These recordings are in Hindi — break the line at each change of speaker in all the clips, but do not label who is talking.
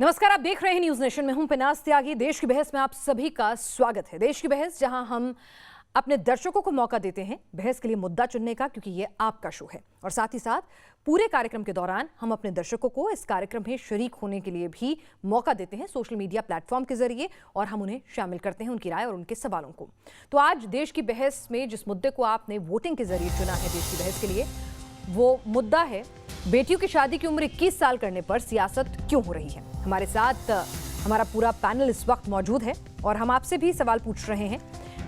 नमस्कार, आप देख रहे हैं न्यूज नेशन में हूं पिनास त्यागी। देश की बहस में आप सभी का स्वागत है। देश की बहस जहां हम अपने दर्शकों को मौका देते हैं बहस के लिए मुद्दा चुनने का, क्योंकि ये आपका शो है। और साथ ही साथ पूरे कार्यक्रम के दौरान हम अपने दर्शकों को इस कार्यक्रम में शरीक होने के लिए भी मौका देते हैं सोशल मीडिया प्लेटफॉर्म के जरिए, और हम उन्हें शामिल करते हैं उनकी राय और उनके सवालों को। तो आज देश की बहस में जिस मुद्दे को आपने वोटिंग के जरिए चुना है देश की बहस के लिए, वो मुद्दा है बेटियों की शादी की उम्र 21 साल करने पर सियासत क्यों हो रही है। हमारे साथ हमारा पूरा पैनल इस वक्त मौजूद है और हम आपसे भी सवाल पूछ रहे हैं।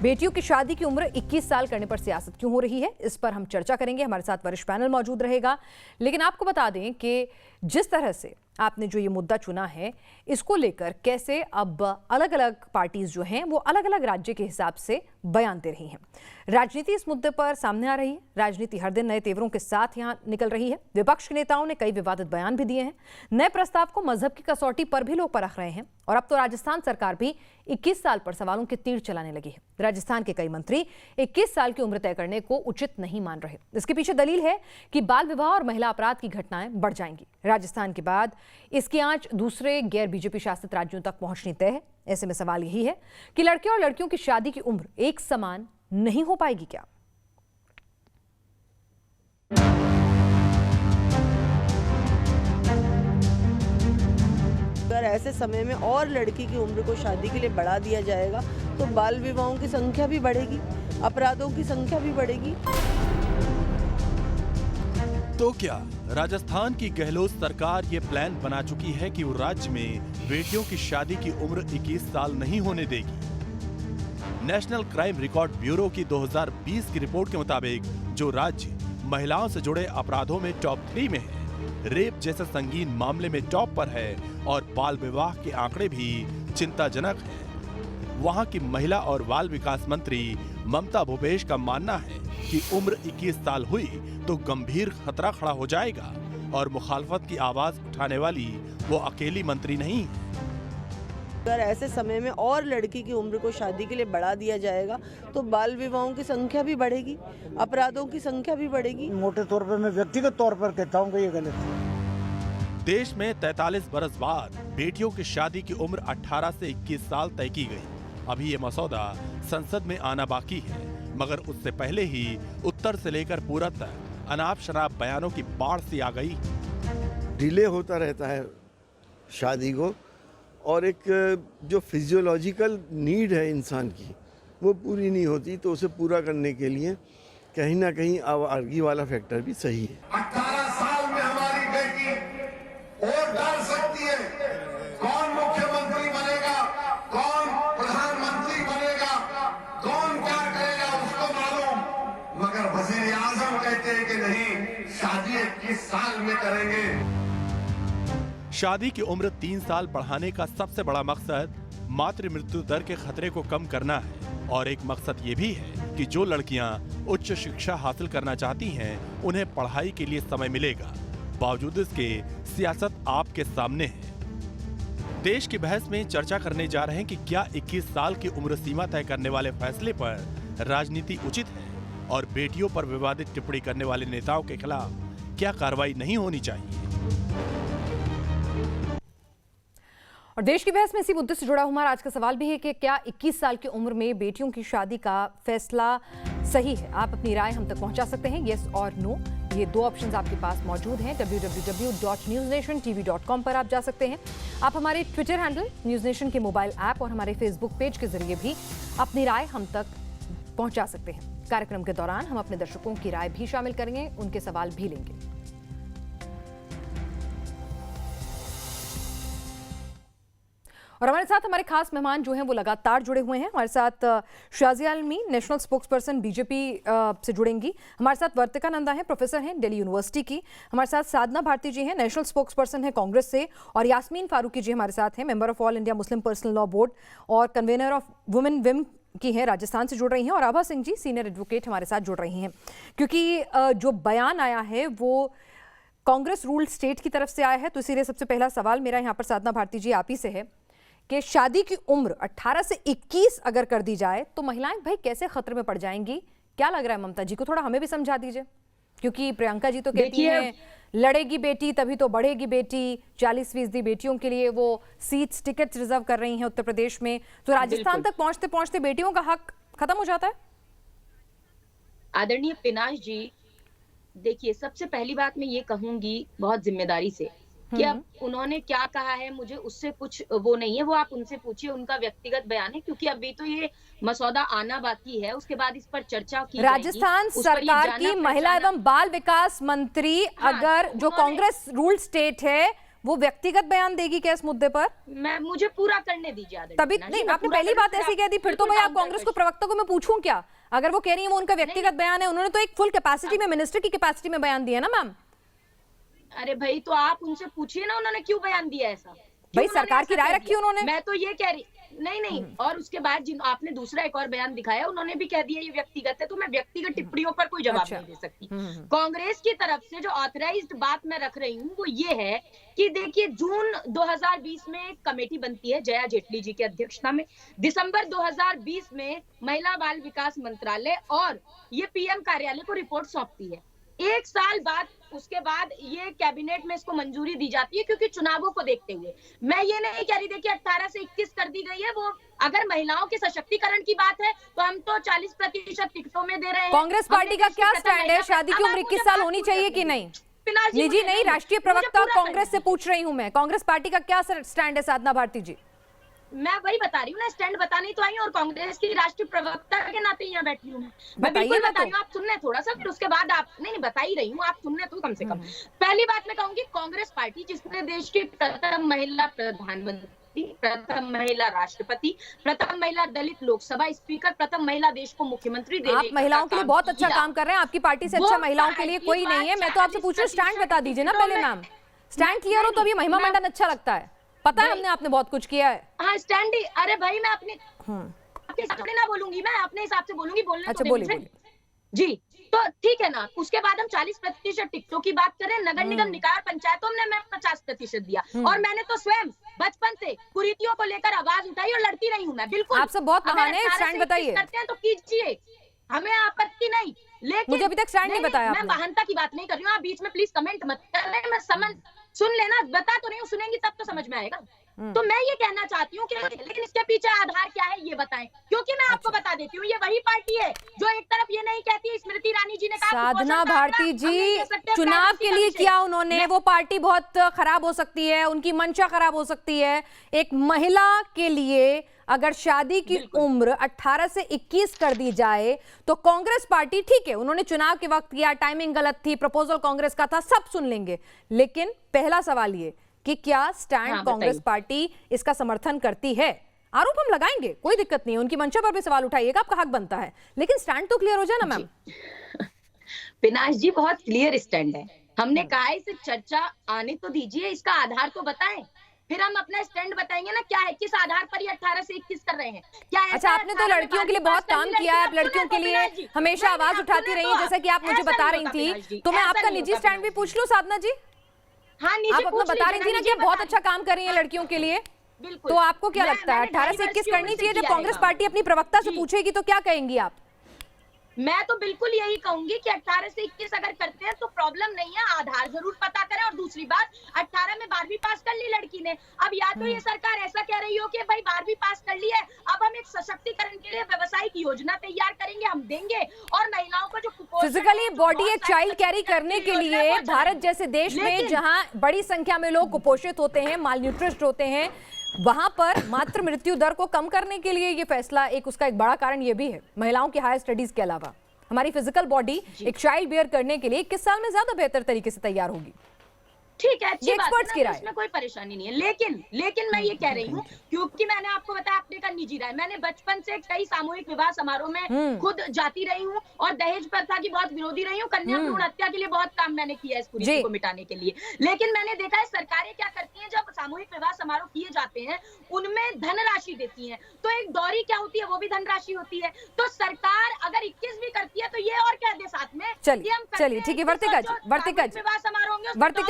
बेटियों की शादी की उम्र 21 साल करने पर सियासत क्यों हो रही है, इस पर हम चर्चा करेंगे। हमारे साथ वरिष्ठ पैनल मौजूद रहेगा। लेकिन आपको बता दें कि जिस तरह से आपने जो ये मुद्दा चुना है, इसको लेकर कैसे अब अलग अलग पार्टीज जो हैं वो अलग अलग राज्य के हिसाब से बयान दे रही हैं। राजनीति इस मुद्दे पर सामने आ रही है। राजनीति हर दिन नए तेवरों के साथ यहाँ निकल रही है। विपक्ष के नेताओं ने कई विवादित बयान भी दिए हैं। नए प्रस्ताव को मजहब की कसौटी पर भी लोग परख रहे हैं। और अब तो राजस्थान सरकार भी 21 साल पर सवालों के तीर चलाने लगी है। राजस्थान के कई मंत्री 21 साल की उम्र तय करने को उचित नहीं मान रहे। इसके पीछे दलील है कि बाल विवाह और महिला अपराध की घटनाएं बढ़ जाएंगी। राजस्थान के बाद इसकी आंच दूसरे गैर बीजेपी शासित राज्यों तक पहुंचनी तय है। ऐसे में सवाल यही है कि लड़के और लड़कियों की शादी की उम्र एक समान नहीं हो पाएगी क्या?
अगर ऐसे समय में और लड़की की उम्र को शादी के लिए बढ़ा दिया जाएगा तो बाल विवाहों की संख्या भी बढ़ेगी, अपराधों की संख्या भी बढ़ेगी।
तो क्या राजस्थान की गहलोत सरकार ये प्लान बना चुकी है कि वो राज्य में बेटियों की शादी की उम्र 21 साल नहीं होने देगी? नेशनल क्राइम रिकॉर्ड ब्यूरो की 2020 की रिपोर्ट के मुताबिक जो राज्य महिलाओं से जुड़े अपराधों में टॉप 3 में है, रेप जैसे संगीन मामले में टॉप पर है और बाल विवाह के आंकड़े भी चिंताजनक हैं। वहां की महिला और बाल विकास मंत्री ममता भूपेश का मानना है कि उम्र 21 साल हुई तो गंभीर खतरा खड़ा हो जाएगा और मुखालफत की आवाज उठाने वाली वो अकेली मंत्री नहीं है।
अगर ऐसे समय में और लड़की की उम्र को शादी के लिए बढ़ा दिया जाएगा तो बाल विवाहों की संख्या भी बढ़ेगी, अपराधों की संख्या भी बढ़ेगी।
मोटे तौर पर मैं व्यक्तिगत तौर पर कहता हूँ कि ये गलत है।
देश में 43 बरस बाद बेटियों की शादी की उम्र 18 से 21 साल तय की गई। अभी ये मसौदा संसद में आना बाकी है, मगर उससे पहले ही उत्तर से लेकर पूरब तक अनाप शनाप बयानों की बाढ़ सी आ गई।
डिले होता रहता है शादी को, और एक जो फिजियोलॉजिकल नीड है इंसान की वो पूरी नहीं होती, तो उसे पूरा करने के लिए कहीं ना कहीं आवारगी वाला फैक्टर भी सही है।
18 साल में हमारी बेटी वोट डाल सकती है। कौन मुख्यमंत्री बनेगा, कौन प्रधानमंत्री बनेगा, कौन क्या करेगा उसको मालूम, मगर वजीर आजम कहते हैं कि नहीं, शादी 21 साल में करेंगे।
शादी की उम्र 3 साल बढ़ाने का सबसे बड़ा मकसद मातृ मृत्यु दर के खतरे को कम करना है, और एक मकसद ये भी है कि जो लड़कियां उच्च शिक्षा हासिल करना चाहती हैं उन्हें पढ़ाई के लिए समय मिलेगा। बावजूद इसके सियासत आपके सामने है। देश की बहस में चर्चा करने जा रहे हैं कि क्या 21 साल की उम्र सीमा तय करने वाले फैसले पर राजनीति उचित है, और बेटियों पर विवादित टिप्पणी करने वाले नेताओं के खिलाफ क्या कार्रवाई नहीं होनी चाहिए।
और देश की बहस में इसी मुद्दे से जुड़ा हमारा आज का सवाल भी है कि क्या 21 साल की उम्र में बेटियों की शादी का फैसला सही है? आप अपनी राय हम तक पहुंचा सकते हैं, येस और नो। ये दो ऑप्शंस आपके पास मौजूद हैं। www.newsnationtv.com पर आप जा सकते हैं। आप हमारे ट्विटर हैंडल न्यूज नेशन के मोबाइल ऐप और हमारे फेसबुक पेज के जरिए भी अपनी राय हम तक पहुंचा सकते हैं। कार्यक्रम के दौरान हम अपने दर्शकों की राय भी शामिल करेंगे, उनके सवाल भी लेंगे। और हमारे साथ हमारे खास मेहमान जो हैं वो लगातार जुड़े हुए हैं। हमारे साथ शाजिया आलमी, नेशनल स्पोक्सपर्सन बीजेपी से जुड़ेंगी। हमारे साथ वर्तिका नंदा हैं, प्रोफेसर हैं दिल्ली यूनिवर्सिटी की। हमारे साथ साधना भारती जी हैं, नेशनल स्पोक्सपर्सन है कांग्रेस से। और यास्मीन फारूकी जी हमारे साथ हैं, member of all India Muslim personal law board और कन्वेनर ऑफ वुमेन विम की हैं, राजस्थान से जुड़ रही हैं। और आभा सिंह जी सीनियर एडवोकेट हमारे साथ जुड़ रही हैं। क्योंकि जो बयान आया है वो कांग्रेस रूल्ड स्टेट की तरफ से आया है, तो इसीलिए सबसे पहला सवाल मेरा यहाँ पर साधना भारती जी आप ही से है कि शादी की उम्र 18 से 21 अगर कर दी जाए तो महिलाएं भाई कैसे खतरे में पड़ जाएंगी? क्या लग रहा है ममता जी को? थोड़ा हमें भी समझा दीजिए, क्योंकि प्रियंका जी तो कहती हैं लड़ेगी बेटी तभी तो बढ़ेगी बेटी, 40% बेटियों के लिए वो सीट्स टिकट रिजर्व कर रही हैं उत्तर प्रदेश में। तो राजस्थान तक पहुंचते पहुंचते बेटियों का हक खत्म हो जाता है।
आदरणीय पिनाश जी, देखिए सबसे पहली बात मैं ये कहूंगी बहुत जिम्मेदारी से कि अब उन्होंने क्या कहा है मुझे उससे कुछ वो नहीं है, वो आप उनसे पूछिए, उनका व्यक्तिगत बयान है, क्योंकि अभी तो ये मसौदा आना बाकी है, उसके बाद इस पर चर्चा की
राजस्थान सरकार की महिला एवं बाल विकास मंत्री अगर जो कांग्रेस रूल स्टेट है वो व्यक्तिगत बयान देगी क्या इस मुद्दे पर?
मुझे पूरा करने दीजिए।
तभी नहीं, आपने पहली बात ऐसी कह दी, फिर तो भाई आप कांग्रेस को प्रवक्ता को मैं पूछूं क्या? अगर वो कह रही है वो उनका व्यक्तिगत बयान है, उन्होंने तो एक फुल कैपेसिटी में, मिनिस्टर की कैपेसिटी में बयान दिया ना मैम।
अरे भाई तो आप उनसे पूछिए ना उन्होंने क्यों बयान दिया ऐसा।
भाई सरकार की राय रखी उन्होंने।
मैं तो ये कह रही नहीं और उसके बाद जिन आपने दूसरा एक और बयान दिखाया उन्होंने भी कह दिया ये व्यक्तिगत है, तो मैं व्यक्तिगत टिप्पणियों पर कोई जवाब नहीं दे सकती। कांग्रेस की तरफ से जो ऑथराइज्ड बात मैं रख रही हूँ वो ये है कि देखिए जून 2020 में एक कमेटी बनती है जया जेटली जी की अध्यक्षता में, दिसंबर 2020 में महिला बाल विकास मंत्रालय और ये पीएम कार्यालय को रिपोर्ट सौंपती है। एक साल बाद उसके बाद ये कैबिनेट में इसको मंजूरी दी जाती है, क्योंकि चुनावों को देखते हुए। मैं ये नहीं कह रही देखिए 18 से 21 कर दी गई है, वो अगर महिलाओं के सशक्तिकरण की बात है तो हम तो 40% टिकटों में दे रहे हैं।
कांग्रेस पार्टी का क्या स्टैंड है? शादी की उम्र 21 साल होनी चाहिए कि नहीं? निजी नहीं, राष्ट्रीय प्रवक्ता कांग्रेस से पूछ रही हूँ मैं, कांग्रेस पार्टी का क्या स्टैंड है साधना भारती जी?
मैं वही बता रही हूँ ना, स्टैंड बताने तो आई हूँ और कांग्रेस की राष्ट्रीय प्रवक्ता के नाते यहाँ बैठी हूँ मैं बिल्कुल बता रही हूँ। आप सुन रहे थोड़ा सा, फिर उसके बाद आप नहीं बता ही रही हूँ, आप सुन रहे तो कम से कम। पहली बात मैं कहूंगी कांग्रेस पार्टी जिसने देश की प्रथम महिला प्रधानमंत्री, प्रथम महिला राष्ट्रपति, प्रथम महिला दलित लोकसभा स्पीकर, प्रथम महिला देश को मुख्यमंत्री देने
आप महिलाओं के लिए बहुत अच्छा काम कर रहे हैं, आपकी पार्टी से अच्छा महिलाओं के लिए कोई नहीं है। मैं तो आपसे पूछ रही हूँ स्टैंड बता दीजिए ना पहले मैम, स्टैंड क्लियर हो तो अभी महिमा मंडन अच्छा लगता है। पता है हमने आपने बहुत कुछ किया है।
हाँ स्टैंड ही, अरे भाई मैं अपने आपके हिसाब से ना बोलूंगी, मैं अपने हिसाब से बोलूंगी, बोलने
अच्छा
तो
बोलिए
जी। तो ठीक है ना, उसके बाद हम 40% टिकटों की बात करें, नगर निगम निकाय और पंचायतों में मैं 50% दिया, और मैंने तो स्वयं बचपन से कुरीतियों को लेकर आवाज उठाई और लड़ती रही हूँ मैं। बिल्कुल
आप सब बहुत महान है, स्टैंड बताइए।
करते हैं तो कीजिए, हमें आपत्ति नहीं, लेकिन
मुझे अभी तक स्टैंड नहीं बताया
मैं महानता की बात नहीं कर रही हूँ। आप बीच में प्लीज कमेंट मत करें, मैं समझ सुन लेना, बता तो नहीं हूँ, सुनेंगी तब तो समझ में आएगा। तो मैं ये कहना चाहती हूँ कि लेकिन इसके पीछे आधार क्या है ये बताएं, क्योंकि मैं आपको बता देती हूँ ये वही पार्टी है जो एक तरफ ये नहीं कहती, स्मृति ईरानी जी ने कहा
साधना भारती जी चुनाव के लिए किया उन्होंने, वो पार्टी बहुत खराब हो सकती है, उनकी मंशा खराब हो सकती है। एक महिला के लिए अगर शादी की उम्र 18 से 21 कर दी जाए तो कांग्रेस पार्टी, ठीक है उन्होंने चुनाव के वक्त किया, टाइमिंग गलत थी, प्रपोजल कांग्रेस का था, सब सुन लेंगे, लेकिन पहला सवाल ये कि क्या स्टैंड कांग्रेस पार्टी इसका समर्थन करती है? आरोप हम लगाएंगे, कोई दिक्कत नहीं है, उनकी मंशा पर भी सवाल उठाइएगा, आपका हक बनता है, लेकिन स्टैंड तो क्लियर हो जाए ना मैम।
पिनाश जी बहुत क्लियर स्टैंड है, हमने कहा है इसे चर्चा आने तो दीजिए, इसका आधार तो बताएं, फिर हम अपना स्टैंड बताएंगे ना क्या है, किस आधार पर ये 18 से 21 कर रहे हैं। क्या
अच्छा, आपने तो लड़कियों के लिए बहुत काम किया है, आप लड़कियों के लिए हमेशा आवाज उठाती रही है, जैसा कि आप मुझे बता रही थी, तो मैं आपका निजी स्टैंड भी पूछ लूं साधना जी?
हाँ,
आप अपना बता रही थी ना कि आप बहुत अच्छा काम कर रही हैं लड़कियों के लिए, तो आपको क्या लगता है 18 से 21 करनी चाहिए? जब कांग्रेस पार्टी अपनी प्रवक्ता से पूछेगी तो क्या कहेंगी आप?
मैं तो बिल्कुल यही कहूंगी कि 18 से 21 अगर करते हैं तो प्रॉब्लम नहीं है, आधार जरूर पता करें। और दूसरी बात, 18 में 12वीं पास कर ली लड़की ने, अब या तो ये सरकार ऐसा कह रही हो कि भाई 12वीं पास कर ली है, अब हम एक सशक्तिकरण के लिए व्यवसायिक योजना तैयार करेंगे, हम देंगे, और महिलाओं को जो
फिजिकली बॉडी एक चाइल्ड कैरी करने के लिए भारत जैसे देश में जहां बड़ी संख्या में लोग कुपोषित होते हैं, मालन्यूट्रिश्ड होते हैं, वहां पर मातृ मृत्यु दर को कम करने के लिए ये फैसला, एक उसका एक बड़ा कारण ये भी है, महिलाओं की हायर स्टडीज के अलावा हमारी फिजिकल बॉडी एक चाइल्ड बेयर करने के लिए 21 साल में ज्यादा बेहतर तरीके से तैयार होगी।
ठीक है, अच्छी बात है,
की राय,
इसमें कोई परेशानी नहीं है, लेकिन मैं ये कह रही हूँ, क्योंकि मैंने आपको बताया अपने का निजी राय, मैंने बचपन से कई सामूहिक विवाह समारोह में खुद जाती रही हूँ और दहेज प्रथा की बहुत विरोधी रही हूँ, कन्या भ्रूण हत्या के लिए बहुत काम मैंने किया है इस कुरीति को मिटाने के लिए। लेकिन मैंने देखा है सरकारें क्या करती हैं, जब सामूहिक विवाह समारोह किए जाते हैं उनमें धनराशि देती है, तो एक डॉरी क्या होती है, वो भी धनराशि होती है। तो सरकार अगर 21 भी करती है तो ये और कह दे साथ में,
चलिए ठीक है, वर्तिका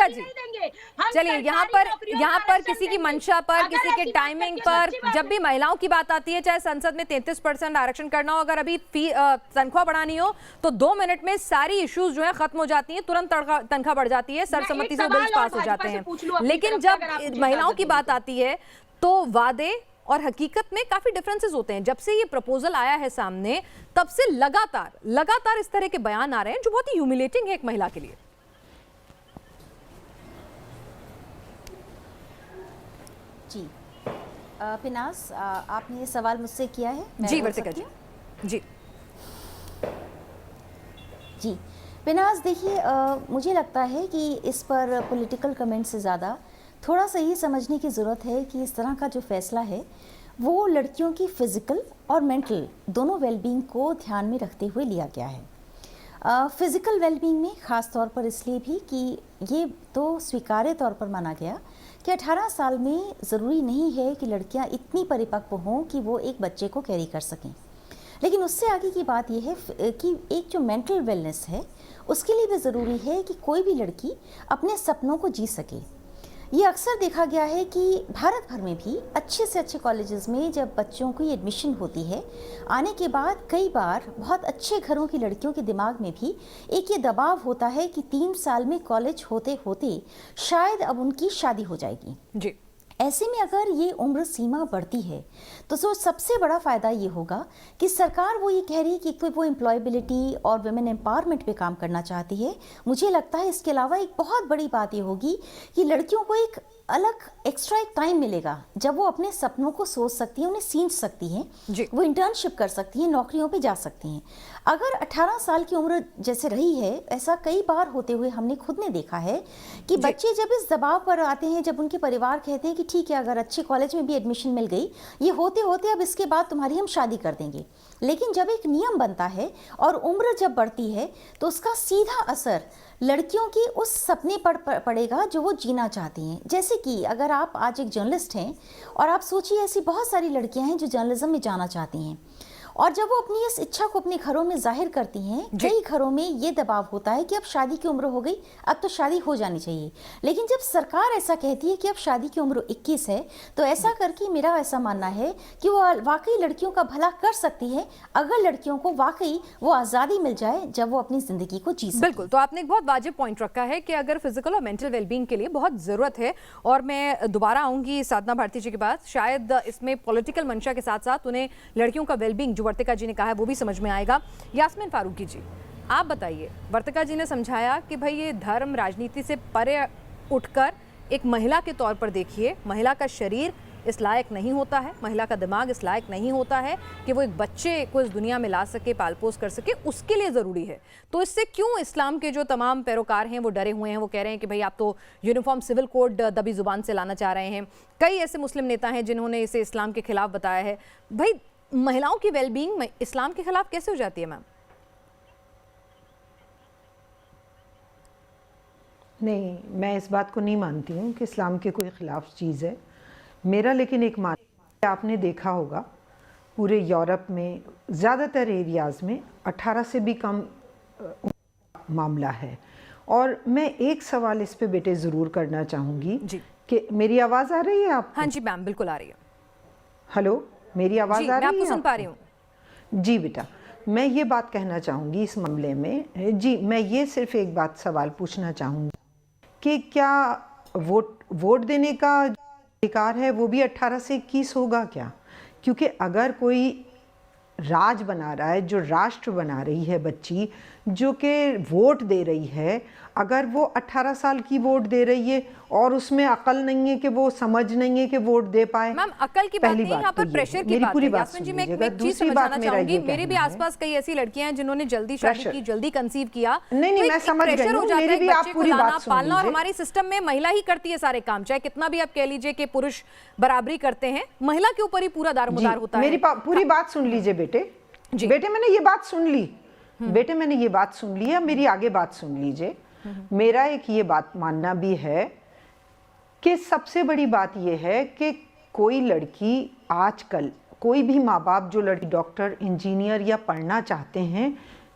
जी
नहीं देंगे। हम
चलिए यहाँ
सरकारी
पर
नौकरियों में आरक्षण
किसी की
देंगे।
मंशा पर,
अगर
किसी के
ऐसी बात
टाइमिंग
करके
पर,
सच्ची बात
जब भी
है।
महिलाओं की बात आती है, चाहे संसद में 33% आरक्षण करना हो, अगर अभी तनख्वाह बढ़ानी हो तो 2 मिनट में सारी इश्यूज जो है खत्म हो जाती हैं, तुरंत तनख्वाह बढ़ जाती है, सर्वसम्मति से बिल्स पास हो जाते हैं। लेकिन जब महिलाओं की बात आती है तो वादे और हकीकत में काफी डिफरेंसेस होते हैं। जब से ये प्रपोजल आया है सामने, तब से लगातार इस तरह के बयान आ रहे हैं जो बहुत ही ह्यूमिलेटिंग है एक महिला के लिए।
जी पिनास, आपने ये सवाल मुझसे किया है? मैं
जी
बोल
वर्तिका
सकती
जी।
हूँ?
जी
जी पिनास, देखिए मुझे लगता है कि इस पर पॉलिटिकल कमेंट से ज़्यादा थोड़ा सा ये समझने की ज़रूरत है कि इस तरह का जो फैसला है वो लड़कियों की फ़िज़िकल और मेंटल दोनों वेलबींग को ध्यान में रखते हुए लिया गया है। फ़िज़िकल वेलबींग में ख़ास तौर पर इसलिए भी कि ये तो स्वीकार्य तौर पर माना गया कि 18 साल में ज़रूरी नहीं है कि लड़कियां इतनी परिपक्व हों कि वो एक बच्चे को कैरी कर सकें। लेकिन उससे आगे की बात यह है कि एक जो मेंटल वेलनेस है उसके लिए भी ज़रूरी है कि कोई भी लड़की अपने सपनों को जी सके। ये अक्सर देखा गया है कि भारत भर में भी अच्छे से अच्छे कॉलेजेस में जब बच्चों की एडमिशन होती है, आने के बाद कई बार बहुत अच्छे घरों की लड़कियों के दिमाग में भी एक ये दबाव होता है कि 3 साल में कॉलेज होते होते शायद अब उनकी शादी हो जाएगी।
जी।
ऐसे में अगर ये उम्र सीमा बढ़ती है तो सबसे बड़ा फ़ायदा ये होगा कि सरकार वो ये कह रही है कि कोई वो एम्प्लॉयबिलिटी और वुमेन एम्पावरमेंट पे काम करना चाहती है। मुझे लगता है इसके अलावा एक बहुत बड़ी बात ये होगी कि लड़कियों को एक अलग एक्स्ट्रा एक टाइम मिलेगा जब वो अपने सपनों को सोच सकती हैं, उन्हें सींच सकती हैं, वो इंटर्नशिप कर सकती हैं, नौकरियों पे जा सकती हैं। अगर 18 साल की उम्र जैसे रही है, ऐसा कई बार होते हुए हमने खुद ने देखा है कि बच्चे जब इस दबाव पर आते हैं, जब उनके परिवार कहते हैं कि ठीक है अगर अच्छे कॉलेज में भी एडमिशन मिल गई, ये होते होते अब इसके बाद तुम्हारी हम शादी कर देंगे। लेकिन जब एक नियम बनता है और उम्र जब बढ़ती है तो उसका सीधा असर लड़कियों की उस सपने पर पड़ेगा जो वो जीना चाहती हैं। जैसे कि अगर आप आज एक जर्नलिस्ट हैं और आप सोचिए ऐसी बहुत सारी लड़कियां हैं जो जर्नलिज्म में जाना चाहती हैं, और जब वो अपनी इस इच्छा को अपने घरों में जाहिर करती हैं, कई घरों में ये दबाव होता है कि अब शादी की उम्र हो गई, अब तो शादी हो जानी चाहिए। लेकिन जब सरकार ऐसा कहती है कि अब शादी की उम्र 21 है, तो ऐसा करके मेरा ऐसा मानना है कि वो वाकई लड़कियों का भला कर सकती है अगर लड़कियों को वाकई वो आज़ादी मिल जाए जब वो अपनी ज़िंदगी को जी सके।
बिल्कुल, तो आपने एक बहुत वाजिब पॉइंट रखा है कि अगर फिजिकल और मेंटल वेलबींग के लिए बहुत ज़रूरत है, और मैं दोबारा आऊँगी साधना भारती जी के बाद, शायद इसमें पॉलिटिकल मंशा के साथ साथ उन्हें लड़कियों का वेलबींग जो वर्तिका जी ने कहा है वो भी समझ में आएगा। यास्मीन फारूकी जी, आप बताइए, वर्तिका जी ने समझाया कि भाई ये धर्म राजनीति से परे उठकर एक महिला के तौर पर देखिए, महिला का शरीर इस लायक नहीं होता है, महिला का दिमाग इस लायक नहीं होता है कि वो एक बच्चे को इस दुनिया में ला सके, पाल पोस कर सके, उसके लिए ज़रूरी है। तो इससे क्यों इस्लाम के जो तमाम पैरोकार हैं वो डरे हुए हैं? वो कह रहे हैं कि भाई आप तो यूनिफॉर्म सिविल कोड दबी ज़ुबान से लाना चाह रहे हैं। कई ऐसे मुस्लिम नेता हैं जिन्होंने इसे इस्लाम के खिलाफ बताया है। भाई महिलाओं की वेलबींग इस्लाम के खिलाफ कैसे हो जाती है मैम?
नहीं, मैं इस बात को नहीं मानती हूँ कि इस्लाम के कोई ख़िलाफ़ चीज़ है। मेरा लेकिन एक मानना, आपने देखा होगा पूरे यूरोप में ज़्यादातर एरियाज़ में 18 से भी कम मामला है। और मैं एक सवाल इस पे बेटे ज़रूर करना चाहूँगी कि मेरी आवाज़ आ रही है आपको?
हाँ जी मैम, बिल्कुल आ रही है।
हेलो, मेरी आवाज़ आ रही है?
मैं आपको सुन पा रही हूँ।
जी बेटा, मैं ये बात कहना चाहूँगी इस मामले में। जी, मैं ये सिर्फ एक बात सवाल पूछना चाहूँगी कि क्या वोट देने का अधिकार है वो भी 18 से 21 होगा क्या? क्योंकि अगर कोई राज बना रहा है, जो राष्ट्र बना रही है बच्ची, जो कि वोट दे रही है, अगर वो 18 साल की वोट दे रही है और उसमें अकल नहीं है कि वो समझ नहीं है कि वोट दे पाए।
मैम अकल की बात नहीं, यहाँ पर प्रेशर की बात है। यास्मीन जी, मैं एक चीज समझाना चाहूंगी, मेरे भी आसपास कई ऐसी लड़कियां हैं जिन्होंने जल्दी शादी की, जल्दी कंसीव किया।
नहीं, मैं समझ गई हूं, मेरी भी आप पूरी बात सुन
पालना, और हमारे सिस्टम में महिला ही करती है सारे काम, चाहे कितना भी आप कह लीजिए कि पुरुष बराबरी करते हैं, महिला के ऊपर ही पूरा दारोमदार होता है।
मेरी पूरी बात सुन लीजिए बेटे। बेटे मैंने ये बात सुन ली, बेटे मैंने ये बात सुन ली है, मेरी आगे बात सुन लीजिए। मेरा एक ये बात मानना भी है कि सबसे बड़ी बात ये है कि कोई लड़की आजकल, कोई भी माँ बाप जो लड़की डॉक्टर, इंजीनियर या पढ़ना चाहते हैं,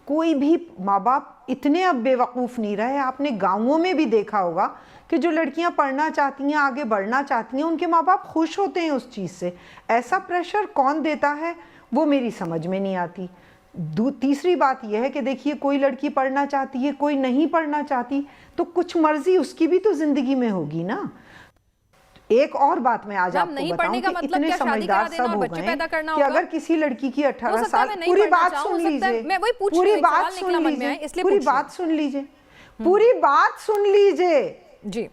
कोई भी माँ बाप इतने अब बेवकूफ़ नहीं रहे। आपने गाँवों में भी देखा होगा कि जो लड़कियां पढ़ना चाहती हैं, आगे बढ़ना चाहती हैं, उनके माँ बाप खुश होते हैं उस चीज़ से। ऐसा प्रेशर कौन देता है वो मेरी समझ में नहीं आती। तीसरी बात यह है कि देखिए, कोई लड़की पढ़ना चाहती है, कोई नहीं पढ़ना चाहती, तो कुछ मर्जी उसकी भी तो जिंदगी में होगी ना। एक और बात मैं आज आपको बताऊं कि
मतलब
इतने समझदार सब हो गए कि अगर किसी लड़की की 18 साल, पूरी बात सुन लीजिए, पूरी बात सुन लीजिए, पूरी बात सुन लीजिए, पूरी बात सुन लीजिए
जी,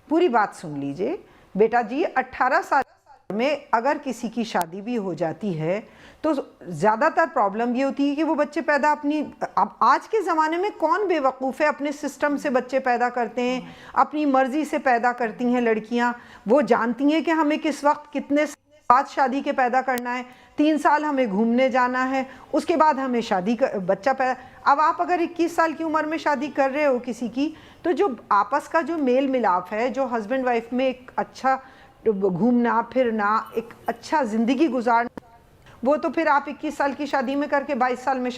पूरी बात सुन लीजिए बेटा जी। 18 साल में अगर किसी की शादी भी हो जाती है तो ज़्यादातर प्रॉब्लम ये होती है कि वो बच्चे पैदा अब आज के ज़माने में कौन बेवकूफ़ है, अपने सिस्टम से बच्चे पैदा करते हैं, अपनी मर्ज़ी से पैदा करती हैं लड़कियां। वो जानती हैं कि हमें किस वक्त कितने बाद शादी के पैदा करना है, 3 साल हमें घूमने जाना है, उसके बाद हमें बच्चा पैदा। अब आप अगर 21 साल की उम्र में शादी कर रहे हो किसी की, तो जो आपस का जो मेल मिलाप है, जो हस्बैंड वाइफ में एक अच्छा घूमना फिरना, एक अच्छा ज़िंदगी गुजारना, वो तो फिर आप 21 साल की शादी में करके 22 साल में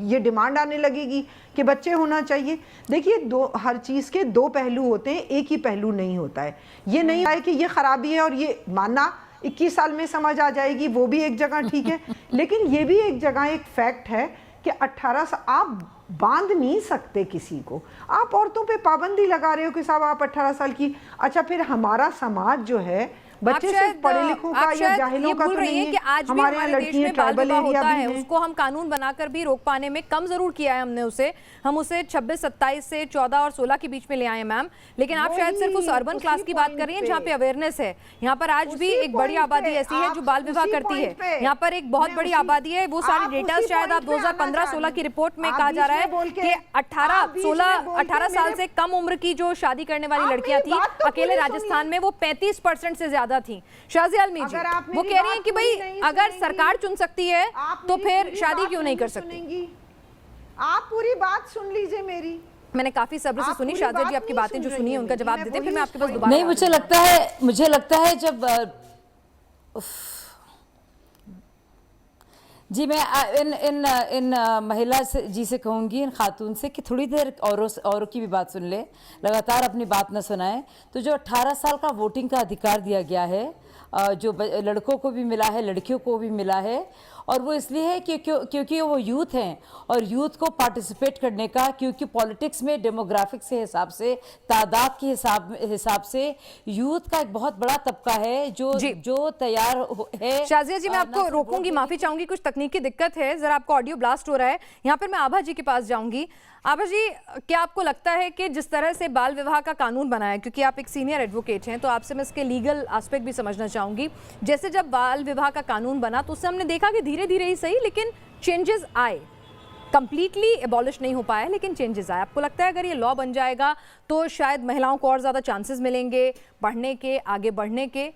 ये डिमांड आने लगेगी कि बच्चे होना चाहिए। देखिए, हर चीज़ के 2 पहलू होते हैं, एक ही पहलू नहीं होता है। ये नहीं है कि ये खराबी है और ये मानना 21 साल में समझ आ जाएगी, वो भी एक जगह ठीक है, लेकिन ये भी एक जगह एक फैक्ट है कि 18 साल आप बांध नहीं सकते किसी को। आप औरतों पे पाबंदी लगा रहे हो कि साहब आप 18 साल की। अच्छा, फिर हमारा समाज जो है बच्चे सिर्फ पढ़े लिखों का या जाहिलों का तो नहीं है
कि आज
हमारे यहाँ लड़कियां ट्राइबल एरिया
है, उसको हम कानून बनाकर भी रोक पाने में कम जरूर किया है हमने उसे। हम उसे 26, 27 से 14 और 16 के बीच में ले आए मैम। लेकिन आप शायद सिर्फ उस अर्बन क्लास की बात कर रही हैं जहाँ पे अवेयरनेस है। यहाँ पर आज भी एक बड़ी आबादी ऐसी है जो बाल विवाह करती है। यहाँ पर एक बहुत बड़ी आबादी है। वो सारे डेटा शायद आप 2015-16 की रिपोर्ट में कहा जा रहा है कि 18 साल से कम उम्र की जो शादी करने वाली लड़कियां थी अकेले राजस्थान में, वो 35% से ज्यादा थी। शाज़िया आलमी जी वो कह रही हैं कि भाई अगर सरकार चुन सकती है तो फिर शादी क्यों नहीं कर सकती।
आप पूरी बात सुन लीजिए मेरी।
मैंने काफी सब्र से सुनी। शाज़िया जी आपकी बातें जो सुनी है उनका जवाब देते, फिर मैं आपके पास दोबारा।
नहीं, मुझे लगता है जब जी, मैं इन महिला से जी से कहूँगी, इन खातून से कि थोड़ी देर औरों की भी बात सुन ले, लगातार अपनी बात न सुनाएं। तो जो 18 साल का वोटिंग का अधिकार दिया गया है, जो लड़कों को भी मिला है, लड़कियों को भी मिला है, और वो इसलिए है क्योंकि वो यूथ हैं और यूथ को पार्टिसिपेट करने का, क्योंकि पॉलिटिक्स में डेमोग्राफिक के हिसाब से, तादाद के हिसाब से यूथ का एक बहुत बड़ा तबका है जो तैयार है।
शाज़िया जी, मैं आपको रोकूंगी, माफी चाहूंगी, कुछ तकनीकी दिक्कत है, जरा आपको ऑडियो ब्लास्ट हो रहा है। यहाँ पर मैं आभा जी के पास जाऊंगी। आभा जी, क्या आपको लगता है कि जिस तरह से बाल विवाह का कानून बना है, क्योंकि आप एक सीनियर एडवोकेट हैं, तो आपसे मैं इसके लीगल एस्पेक्ट भी समझना चाहूंगी। जैसे जब बाल विवाह का कानून बना तो उससे हमने देखा कि धीरे धीरे ही सही लेकिन चेंजेस आए, कंप्लीटली एबॉलिश नहीं हो पाया लेकिन चेंजेस आए। आपको लगता है अगर ये लॉ बन जाएगा तो शायद महिलाओं को और ज़्यादा चांसेस मिलेंगे पढ़ने के, आगे बढ़ने के?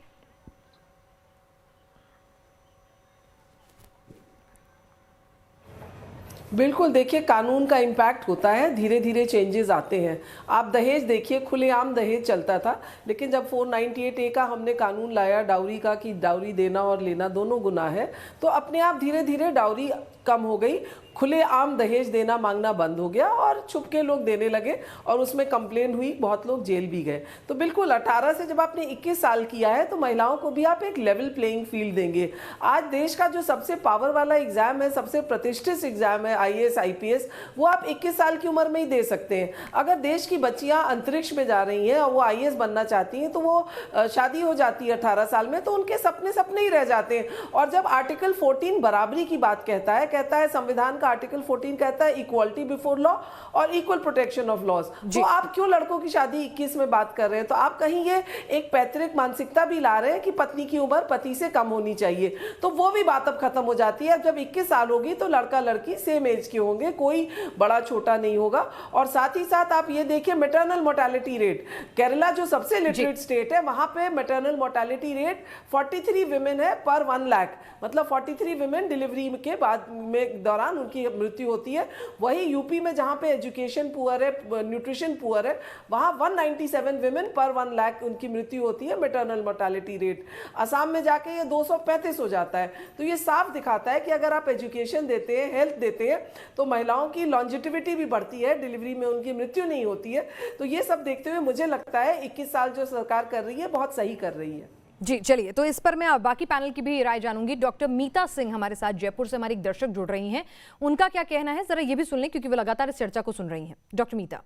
बिल्कुल, देखिए कानून का इम्पैक्ट होता है, धीरे धीरे चेंजेस आते हैं। आप दहेज देखिए, खुलेआम दहेज चलता था, लेकिन जब 498A का हमने कानून लाया डाउरी का, कि डाउरी देना और लेना दोनों गुनाह है, तो अपने आप धीरे धीरे डाउरी कम हो गई, खुलेआम दहेज देना मांगना बंद हो गया और छुपके लोग देने लगे और उसमें कंप्लेन हुई, बहुत लोग जेल भी गए। तो बिल्कुल 18 से जब आपने 21 साल किया है तो महिलाओं को भी आप एक लेवल प्लेइंग फील्ड देंगे। आज देश का जो सबसे पावर वाला एग्जाम है, सबसे प्रतिष्ठित एग्जाम है IAS IPS, वो आप 21 साल की उम्र में ही दे सकते हैं। अगर देश की बच्चियां अंतरिक्ष में जा रही हैं और वो IAS बनना चाहती हैं तो वो शादी हो जाती है 18 साल में, तो उनके सपने ही रह जाते हैं। और जब आर्टिकल 14 बराबरी की बात कहता है संविधान का आर्टिकल 14 कहता है इक्वालिटी बिफोर लॉ और इक्वल प्रोटेक्शन ऑफ लॉज। तो आप क्यों लड़कों की शादी 21 में बात कर रहे हैं? तो आप कहीं ये एक पैतृक मानसिकता भी ला रहे हैं कि पत्नी की उम्र पति से कम होनी चाहिए, तो वो भी बात अब खत्म हो जाती है। जब 21 साल होगी तो लड़का लड़की सेम एज के होंगे, कोई बड़ा छोटा नहीं होगा। और साथ ही साथ आप ये देखिए मैटरनल मोर्टेलिटी रेट, केरला जो सबसे लिटरेट स्टेट है, वहां पे मैटरनल मोर्टेलिटी रेट 43 विमेन है पर 1 लाख, मतलब 43 विमेन डिलीवरी के बाद में दौरान उनकी मृत्यु होती है। वही यूपी में जहां पे एजुकेशन पुअर है, न्यूट्रिशन पुअर है, वहां 197 विमेन पर 1 लाख उनकी मृत्यु होती है मैटरनल मोर्टेलिटी रेट। असम में जाके ये 235 हो जाता है। तो ये साफ दिखाता है कि अगर आप एजुकेशन देते हैं, हेल्थ देते हैं तो महिलाओं की लॉन्जिटिविटी भी बढ़ती है, डिलीवरी में उनकी मृत्यु नहीं होती है। तो ये सब देखते हुए मुझे लगता है 21 साल जो सरकार कर रही है बहुत सही कर रही है।
जी चलिए, तो इस पर मैं बाकी पैनल की भी राय जानूंगी। डॉक्टर मीता सिंह हमारे साथ जयपुर से हमारी एक दर्शक जुड़ रही हैं, उनका क्या कहना है जरा ये भी सुन लें क्योंकि वो लगातार इस चर्चा को सुन रही हैं। डॉक्टर मीता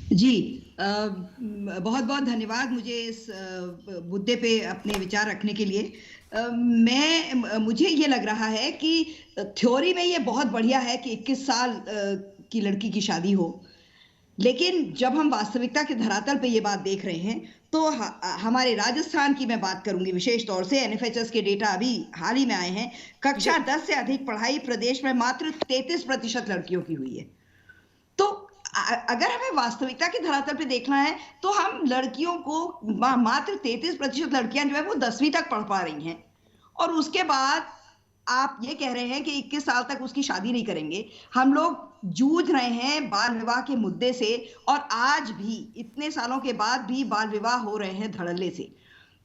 जी, बहुत बहुत धन्यवाद मुझे इस मुद्दे पे अपने विचार रखने के लिए। मुझे ये लग रहा है कि थ्योरी में ये बहुत बढ़िया है कि 21 साल की लड़की की शादी हो, लेकिन जब हम वास्तविकता के धरातल पे ये बात देख रहे हैं तो हमारे राजस्थान की मैं बात करूंगी विशेष तौर से। एनएफएचएस के डेटा अभी हाल ही में आए हैं। कक्षा 10 से अधिक पढ़ाई प्रदेश में मात्र 33% लड़कियों की हुई है। तो अगर हमें वास्तविकता के धरातल पे देखना है तो हम लड़कियों को मात्र 33% लड़कियां जो है वो 10वीं तक पढ़ पा रही हैं, और उसके बाद आप ये कह रहे हैं कि 21 साल तक उसकी शादी नहीं करेंगे। हम लोग जूझ रहे हैं बाल विवाह के मुद्दे से, और आज भी इतने सालों के बाद भी बाल विवाह हो रहे हैं धड़ल्ले से।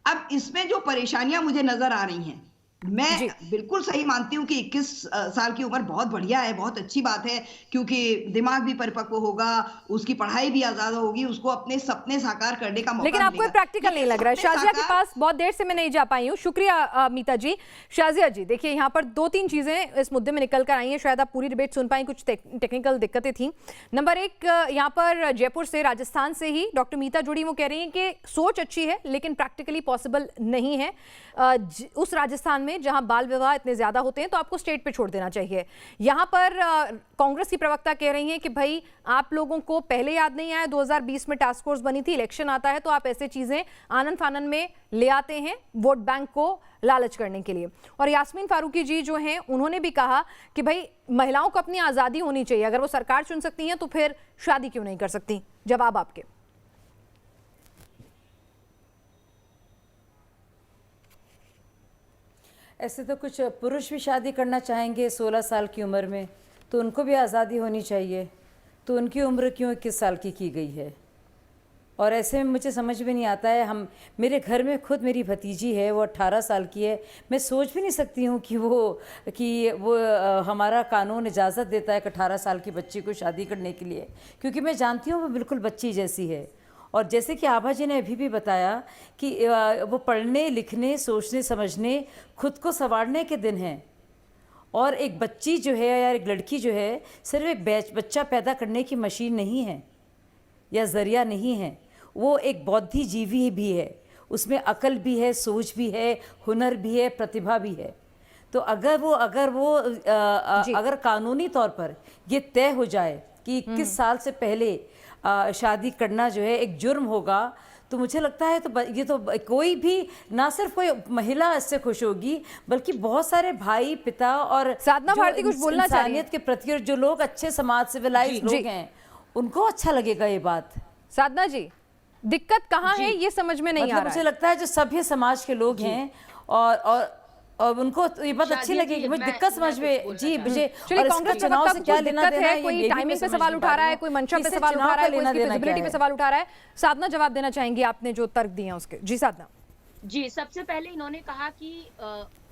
अब इसमें जो परेशानियां मुझे नजर आ रही हैं, मैं बिल्कुल सही मानती हूँ कि 21 साल की उम्र बहुत बढ़िया है, बहुत अच्छी बात है, क्योंकि दिमाग भी परिपक्व होगा, उसकी पढ़ाई भी आजाद होगी, उसको अपने सपने साकार करने का मौका
लेकिन आपको प्रैक्टिकल नहीं लग रहा है। शाजिया के पास बहुत देर से मैं नहीं जा पाई हूँ। शुक्रिया मीता जी। शाजिया जी देखिए, यहाँ पर 2-3 चीजें इस मुद्दे में निकल कर आई हैं, शायद आप पूरी डिबेट सुन पाई, कुछ टेक्निकल दिक्कतें थी। नंबर 1, यहाँ पर जयपुर से, राजस्थान से ही डॉक्टर मीता जुड़ी, वो कह रही हैं कि सोच अच्छी है लेकिन प्रैक्टिकली पॉसिबल नहीं है। उस राजस्थान में जहां बाल विवाह इतने ज्यादा होते हैं तो आपको स्टेट पे छोड़ देना चाहिए। यहां पर कांग्रेस की प्रवक्ता कह रही हैं कि भाई आप लोगों को पहले याद नहीं आया, 2020 में टास्क फोर्स बनी थी, इलेक्शन आता है तो आप ऐसे चीजें आनन फानन में ले आते हैं वोट बैंक को लालच करने के लिए। और यास्मीन फारूकी जी जो हैं उन्होंने भी कहा कि भाई महिलाओं को अपनी आजादी होनी चाहिए, अगर वो सरकार चुन सकती हैं तो फिर शादी क्यों नहीं कर सकती। जवाब आपके।
ऐसे तो कुछ पुरुष भी शादी करना चाहेंगे 16 साल की उम्र में, तो उनको भी आज़ादी होनी चाहिए, तो उनकी उम्र क्यों 21 साल की गई है। और ऐसे में मुझे समझ में नहीं आता है। मेरे घर में खुद मेरी भतीजी है, वो 18 साल की है। मैं सोच भी नहीं सकती हूँ कि वो हमारा कानून इजाज़त देता है कि 18 साल की बच्ची को शादी करने के लिए, क्योंकि मैं जानती हूँ वो बिल्कुल बच्ची जैसी है। और जैसे कि आभा जी ने अभी भी बताया कि वो पढ़ने लिखने सोचने समझने खुद को संवारने के दिन हैं, और एक बच्ची जो है या एक लड़की जो है सिर्फ एक बच्चा पैदा करने की मशीन नहीं है या ज़रिया नहीं है, वो एक बौद्धि जीवी भी है, उसमें अकल भी है, सोच भी है, हुनर भी है, प्रतिभा भी है। तो अगर कानूनी तौर पर ये तय हो जाए कि 21 साल से पहले शादी करना जो है एक जुर्म होगा, तो मुझे लगता है तो ये तो कोई भी, ना सिर्फ कोई महिला इससे खुश होगी बल्कि बहुत सारे भाई पिता और
साधना भारती कुछ बोलना चाहिए
इंसानियत के प्रति जो लोग अच्छे समाज सिविलाइज लोग हैं उनको अच्छा लगेगा ये बात।
साधना जी, दिक्कत कहाँ है ये समझ में नहीं आ रहा है।
मुझे लगता है जो सभ्य समाज के लोग हैं और उनको तो ये बात अच्छी लगेगी। मुझे दिक्कत समझ में जी मुझे,
चलिए कांग्रेस चुनाव से क्या लेना देना है, कोई टाइमिंग पे सवाल उठा रहा है, कोई मंशा पे सवाल उठा रहा है, कोई विजिबिलिटी पे सवाल उठा रहा है। साधना जवाब देना चाहेंगी आपने जो तर्क दिए हैं उसके। जी साधना
जी, सबसे पहले इन्होंने कहा कि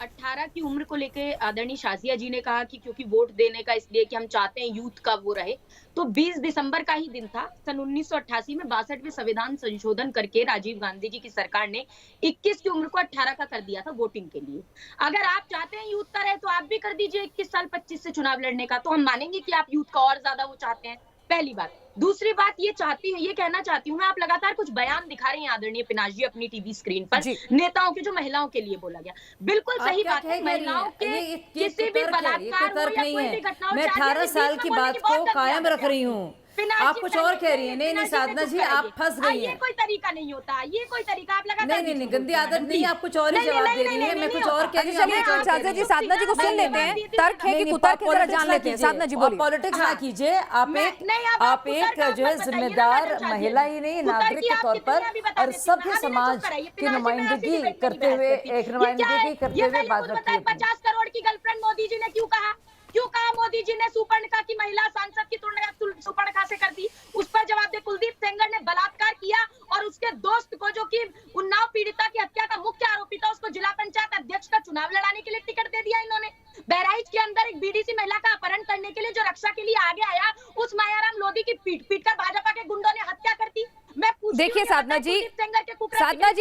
18 की उम्र को लेके आदरणीय शाजिया जी ने कहा कि क्योंकि वोट देने का इसलिए कि हम चाहते हैं यूथ का वो रहे, तो 20 दिसंबर का ही दिन था सन 1988 में 62वें संविधान संशोधन करके राजीव गांधी जी की सरकार ने 21 की उम्र को 18 का कर दिया था वोटिंग के लिए। अगर आप चाहते हैं यूथ का रहे तो आप भी कर दीजिए 21 साल 25 से चुनाव लड़ने का, तो हम मानेंगे कि आप यूथ का और ज्यादा वो चाहते हैं। पहली बात। दूसरी बात ये कहना चाहती हूँ मैं, आप लगातार कुछ बयान दिखा रही हैं आदरणीय पिनाश जी अपनी टीवी स्क्रीन पर, नेताओं के जो महिलाओं के लिए बोला गया, बिल्कुल सही बात है। महिलाओं के किसी भी बलात्कार हो या कोई भी घटना हो,
मैं 18 साल की बात को कायम रख रही हूँ, आप कुछ और कह रही हैं। नहीं साधना जी आप फंस गई हैं।
ये कोई तरीका नहीं होता, ये कोई तरीका आप लगातार
नहीं गंदी आदत नहीं, आप कुछ और ही जवाब दे रही हैं, मैं कुछ और कह रही हूँ।
साधना जी साधना जी को सुन लेते हैं, तर्क है कि कुतर्क है, जरा जान लेते हैं। साधना जी बोलिए।
पॉलिटिक्स ना कीजिए, आप एक जो है जिम्मेदार महिला ही नहीं नागरिक के तौर पर और सभ्य समाज की नुमाइंदगी करते हुए बात रखिए।
50 करोड़ की गर्लफ्रेंड मोदी जी ने क्यों कहा मोदी जी ने सुपर्णखा की महिला सांसद की तुलना सुपर्णखा से कर दी? उस पर जवाब दे। कुलदीप सेंगर ने बलात्कार किया और उसके दोस्त को, जो कि उन्नाव पीड़िता की हत्या का मुख्य आरोपी था, उसको जिला पंचायत अध्यक्ष का चुनाव लड़ाने के लिए टिकट दे दिया इन्होंने। बहराइच के अंदर एक बीडीसी महिला का अपहरण करने के लिए जो रक्षा के लिए आगे आया, उस मायाराम लोधी की पीट कर भाजपा के गुंडों ने हत्या कर दी। मैं
देखिए साधना जी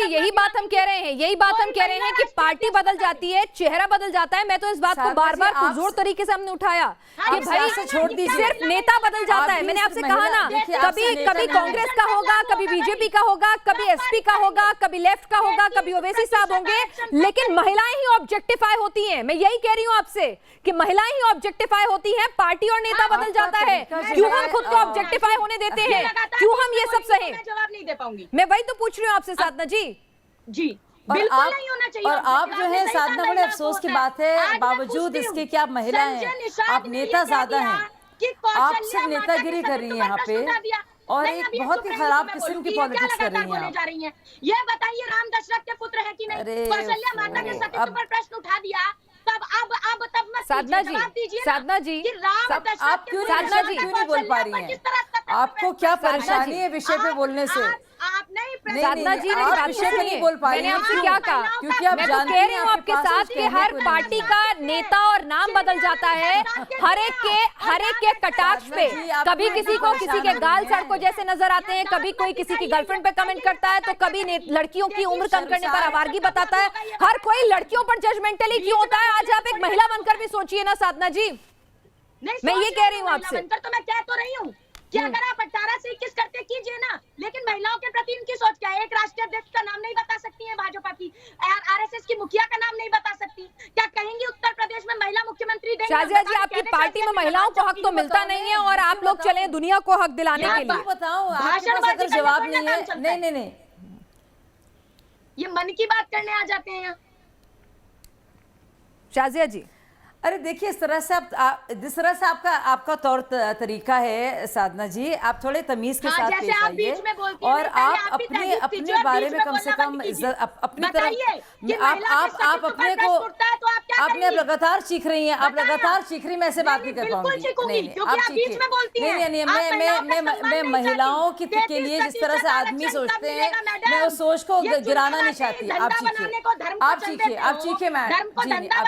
यही बात हम कह रहे हैं, कि पार्टी बदल जाती है, चेहरा बदल जाता है। मैं तो इस बात को बार बार पुरजोर तरीके से हमने उठाया कि भाई छोड़ दीजिए, सिर्फ नेता बदल जाता है। मैंने आपसे कहा ना, कभी कांग्रेस का होगा, कभी बीजेपी का होगा, कभी एसपी का होगा, कभी लेफ्ट का होगा, कभी ओवैसी साहब होंगे, लेकिन महिलाएं ही ऑब्जेक्टिफाई होती हैं। मैं यही कह रही हूँ आपसे कि महिलाएं ही ऑब्जेक्टिफाई होती हैं, पार्टी और नेता बदल जाता है। क्यों हम खुद को ऑब्जेक्टिफाई होने देते हैं? क्यों हम ये सब सहें?
जवाब नहीं दे पाऊंगी।
मैं वही तो पूछ रही हूँ आपसे साधना जी।
बिल्कुल नहीं होना चाहिए।
और आप जो है साधना, बड़े अफसोस की बात है, बावजूद इसके कि आप महिला हैं, आप नेता ज्यादा हैं, आप सिर्फ नेतागिरी कर रही हैं यहाँ पे, और एक बहुत ही खराब किस्म की पॉलिटिक्स कर रही हैं।
ये बताइए, राम दशरथ के पुत्र है कि नहीं? कौशल्या माता के सतीत्व पर प्रश्न उठा दिया, तब अब मत
साधना जी
आप क्यों नहीं बोल पा रही हैं? आपको क्या परेशानी है विषय पे बोलने से?
आप नहीं
साधना जी, आप विषय पे नहीं बोल पा रही हैं। मैंने आपसे क्या कहा?
क्योंकि आप
मैं तो कह रही हूँ आपके साथ कि हर पार्टी का नेता और नाम बदल जाता है, हर एक के कटाक्ष पे। कभी किसी को किसी के गाल सड़को जैसे नजर आते हैं, कभी कोई किसी की गर्लफ्रेंड पे कमेंट करता है, तो कभी लड़कियों की उम्र कम करने पर आवारगी बताता है। हर कोई लड़कियों पर जजमेंटली क्यों होता है? आज आप एक महिला बनकर भी सोचिए ना साधना जी। मैं ये कह रही हूँ आपसे।
तो मैं कह तो रही हूँ कि अगर आप 18 से 21 करते कीजिए ना, लेकिन महिलाओं के प्रति इनकी सोच क्या है? एक राष्ट्रीय अध्यक्ष का नाम नहीं बता सकती है भाजपा की, आरएसएस की मुखिया का नाम नहीं बता सकती। क्या कहेंगे उत्तर प्रदेश में महिला मुख्यमंत्री देंगे?
शाजिया जी, आपकी पार्टी में महिलाओं को हक तो मिलता नहीं है, और आप लोग चले दुनिया को हक दिलाने के लिए।
बताओ, अगर जवाब नहीं है। नहीं,
ये मन की बात करने आ जाते हैं।
शाजिया जी,
अरे देखिए, इस तरह से जिस तरह से आपका तौर तरीका है साधना जी, आप थोड़े तमीज के साथ पेश आइए, और आप अपने बारे में कम से कम अपनी तरफ आप अपने को आपने लगातार सीख रही हैं, आप लगातार सीख रही, मैं ऐसे बात नहीं कर पाऊंगी। आप सीखिए। नहीं, मैं महिलाओं के लिए जिस तरह से आदमी सोचते हैं, मैं उस सोच को गिराना नहीं चाहती। आप सीखिए मैडम जी, आप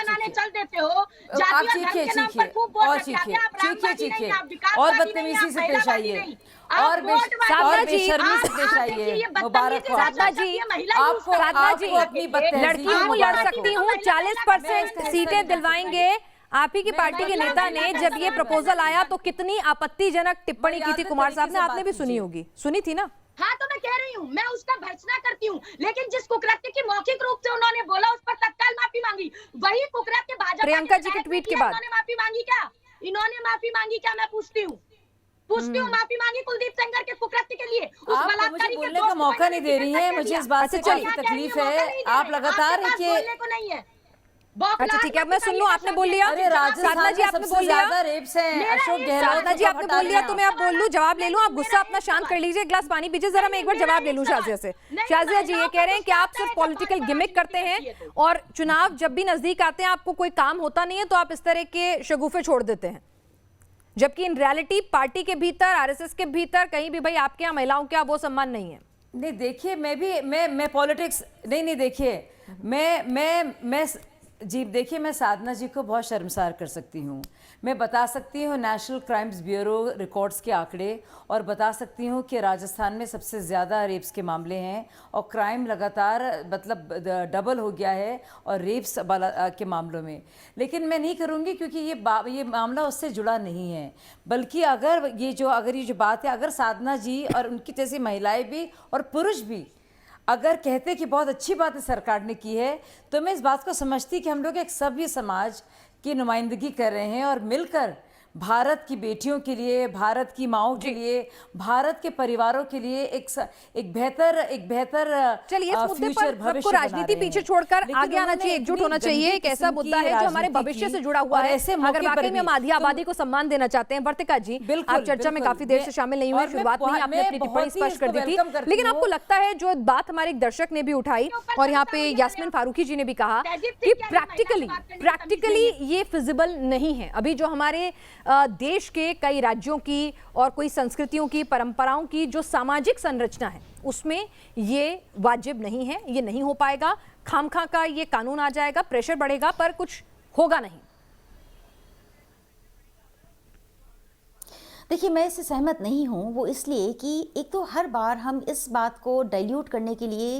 सीखिए और बदतमीजी से पेश आइए, और बेशर्मी से पेश आइए। मुबारक हो
साधना जी। आपको अपनी लड़कियों को लड़ सकती हूँ, 40% सीटें दिलवाएंगे। आप ही की पार्टी के नेता ने जब ये प्रपोजल आया तो कितनी आपत्तिजनक टिप्पणी की थी कुमार साहब ने, आपने भी सुनी होगी, सुनी थी ना?
हाँ, तो मैं कह रही हूँ, मैं उसका भर्त्सना करती हूँ, लेकिन जिस कुकृत्य की मौखिक रूप से उन्होंने बोला, उस पर तत्काल माफी मांगी। वही कुकृत्य भाजपा
प्रियंका जी के ट्वीट के बाद
माफी मांगी क्या? इन्होंने माफी मांगी क्या? मैं पूछती हूँ माफी मांगी कुलदीप सेंगर के कुकृत्य के लिए?
उस बलात्कारी के बोलने का मौका नहीं दे रही है, मुझे इस बात से काफी तकलीफ है। आप लगातार
नहीं है।
अच्छा ठीक है, अब मैं सुन लूं, आपने बोल लिया। साधना जी आपने बोल लिया,
अशोक गहलोत
साधना जी आपने बोल लिया, तो मैं आप बोल लूं, जवाब ले लूं। आप गुस्सा अपना शांत कर लीजिए, एक गिलास पानी पीजिए जरा, मैं एक बार जवाब ले लूं शाजिया से। शाजिया जी ये कह रहे हैं कि आप सिर्फ पॉलिटिकल गिमिक करते हैं, और चुनाव जब भी नजदीक आते हैं, आपको कोई काम होता नहीं है तो आप इस तरह के शगुफे छोड़ देते हैं, जबकि इन रियलिटी पार्टी के भीतर, आरएसएस के भीतर कहीं भी भाई आपके यहाँ महिलाओं का वो सम्मान नहीं है।
नहीं देखिए, मैं पॉलिटिक्स नहीं देखिए, मैं जी देखिए, मैं साधना जी को बहुत शर्मसार कर सकती हूँ। मैं बता सकती हूँ नेशनल क्राइम्स ब्यूरो रिकॉर्ड्स के आंकड़े, और बता सकती हूँ कि राजस्थान में सबसे ज़्यादा रेप्स के मामले हैं, और क्राइम लगातार मतलब डबल हो गया है और रेप्स के मामलों में। लेकिन मैं नहीं करूँगी क्योंकि ये मामला उससे जुड़ा नहीं है, बल्कि अगर ये जो बात है, अगर साधना जी और उनकी जैसी महिलाएँ भी और पुरुष भी अगर कहते कि बहुत अच्छी बात है सरकार ने की है, तो मैं इस बात को समझती कि हम लोग एक सभ्य समाज की नुमाइंदगी कर रहे हैं, और मिलकर भारत की बेटियों के लिए, भारत की माओं के लिए, भारत के परिवारों के लिए एक बेहतर
चलिए, इस मुद्दे पर सबको राजनीति पीछे छोड़कर आगे आना चाहिए, एकजुट होना चाहिए। एक ऐसा मुद्दा है जो हमारे भविष्य से जुड़ा हुआ है। अगर वाकई में हम आधी आबादी को सम्मान देना चाहते हैं। वर्तिका जी, आप चर्चा में काफी देर से शामिल नहीं हुई, शुरुआत में आपने अपनी टिप्पणी स्पष्ट कर दी थी, लेकिन आपको लगता है जो बात हमारे एक दर्शक ने भी उठाई, और यहाँ पे यास्मीन फारूकी जी ने भी कहा कि प्रैक्टिकली ये फिजिबल नहीं है। अभी जो हमारे देश के कई राज्यों की और कोई संस्कृतियों की, परंपराओं की जो सामाजिक संरचना है, उसमें ये वाजिब नहीं है, ये नहीं हो पाएगा। खामखा का ये कानून आ जाएगा, प्रेशर बढ़ेगा, पर कुछ होगा नहीं।
देखिए, मैं इससे सहमत नहीं हूँ। वो इसलिए कि एक तो हर बार हम इस बात को डाइल्यूट करने के लिए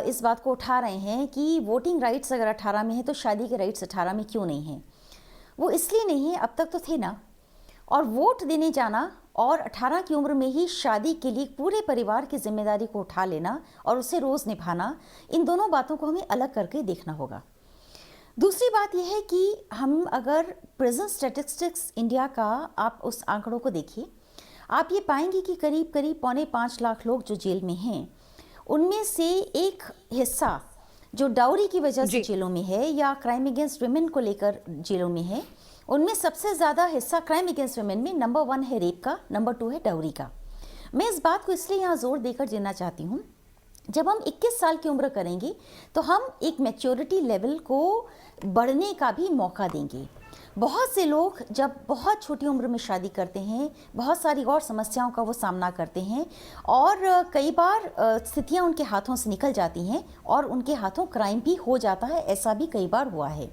इस बात को उठा रहे हैं कि वोटिंग राइट्स अगर 18 में है तो शादी के राइट्स 18 में क्यों नहीं हैं। वो इसलिए नहीं है, अब तक तो थे ना। और वोट देने जाना और 18 की उम्र में ही शादी के लिए पूरे परिवार की जिम्मेदारी को उठा लेना और उसे रोज़ निभाना, इन दोनों बातों को हमें अलग करके देखना होगा। दूसरी बात यह है कि हम अगर प्रेजेंट स्टैटिस्टिक्स इंडिया का आप उस आंकड़ों को देखिए, आप ये पाएंगे कि करीब करीब 4.25 लाख लोग जो जेल में हैं, उनमें से एक हिस्सा जो डाउरी की वजह से जेलों में है या क्राइम अगेंस्ट वुमेन को लेकर जेलों में है, उनमें सबसे ज़्यादा हिस्सा क्राइम अगेंस्ट वुमेन में नंबर 1 है रेप का, नंबर 2 है डाउरी का। मैं इस बात को इसलिए यहाँ जोर देकर देना चाहती हूँ, जब हम 21 साल की उम्र करेंगे तो हम एक मैच्योरिटी लेवल को बढ़ने का भी मौका देंगे। बहुत से लोग जब बहुत छोटी उम्र में शादी करते हैं, बहुत सारी और समस्याओं का वो सामना करते हैं और कई बार स्थितियाँ उनके हाथों से निकल जाती हैं और उनके हाथों क्राइम भी हो जाता है। ऐसा भी कई बार हुआ है।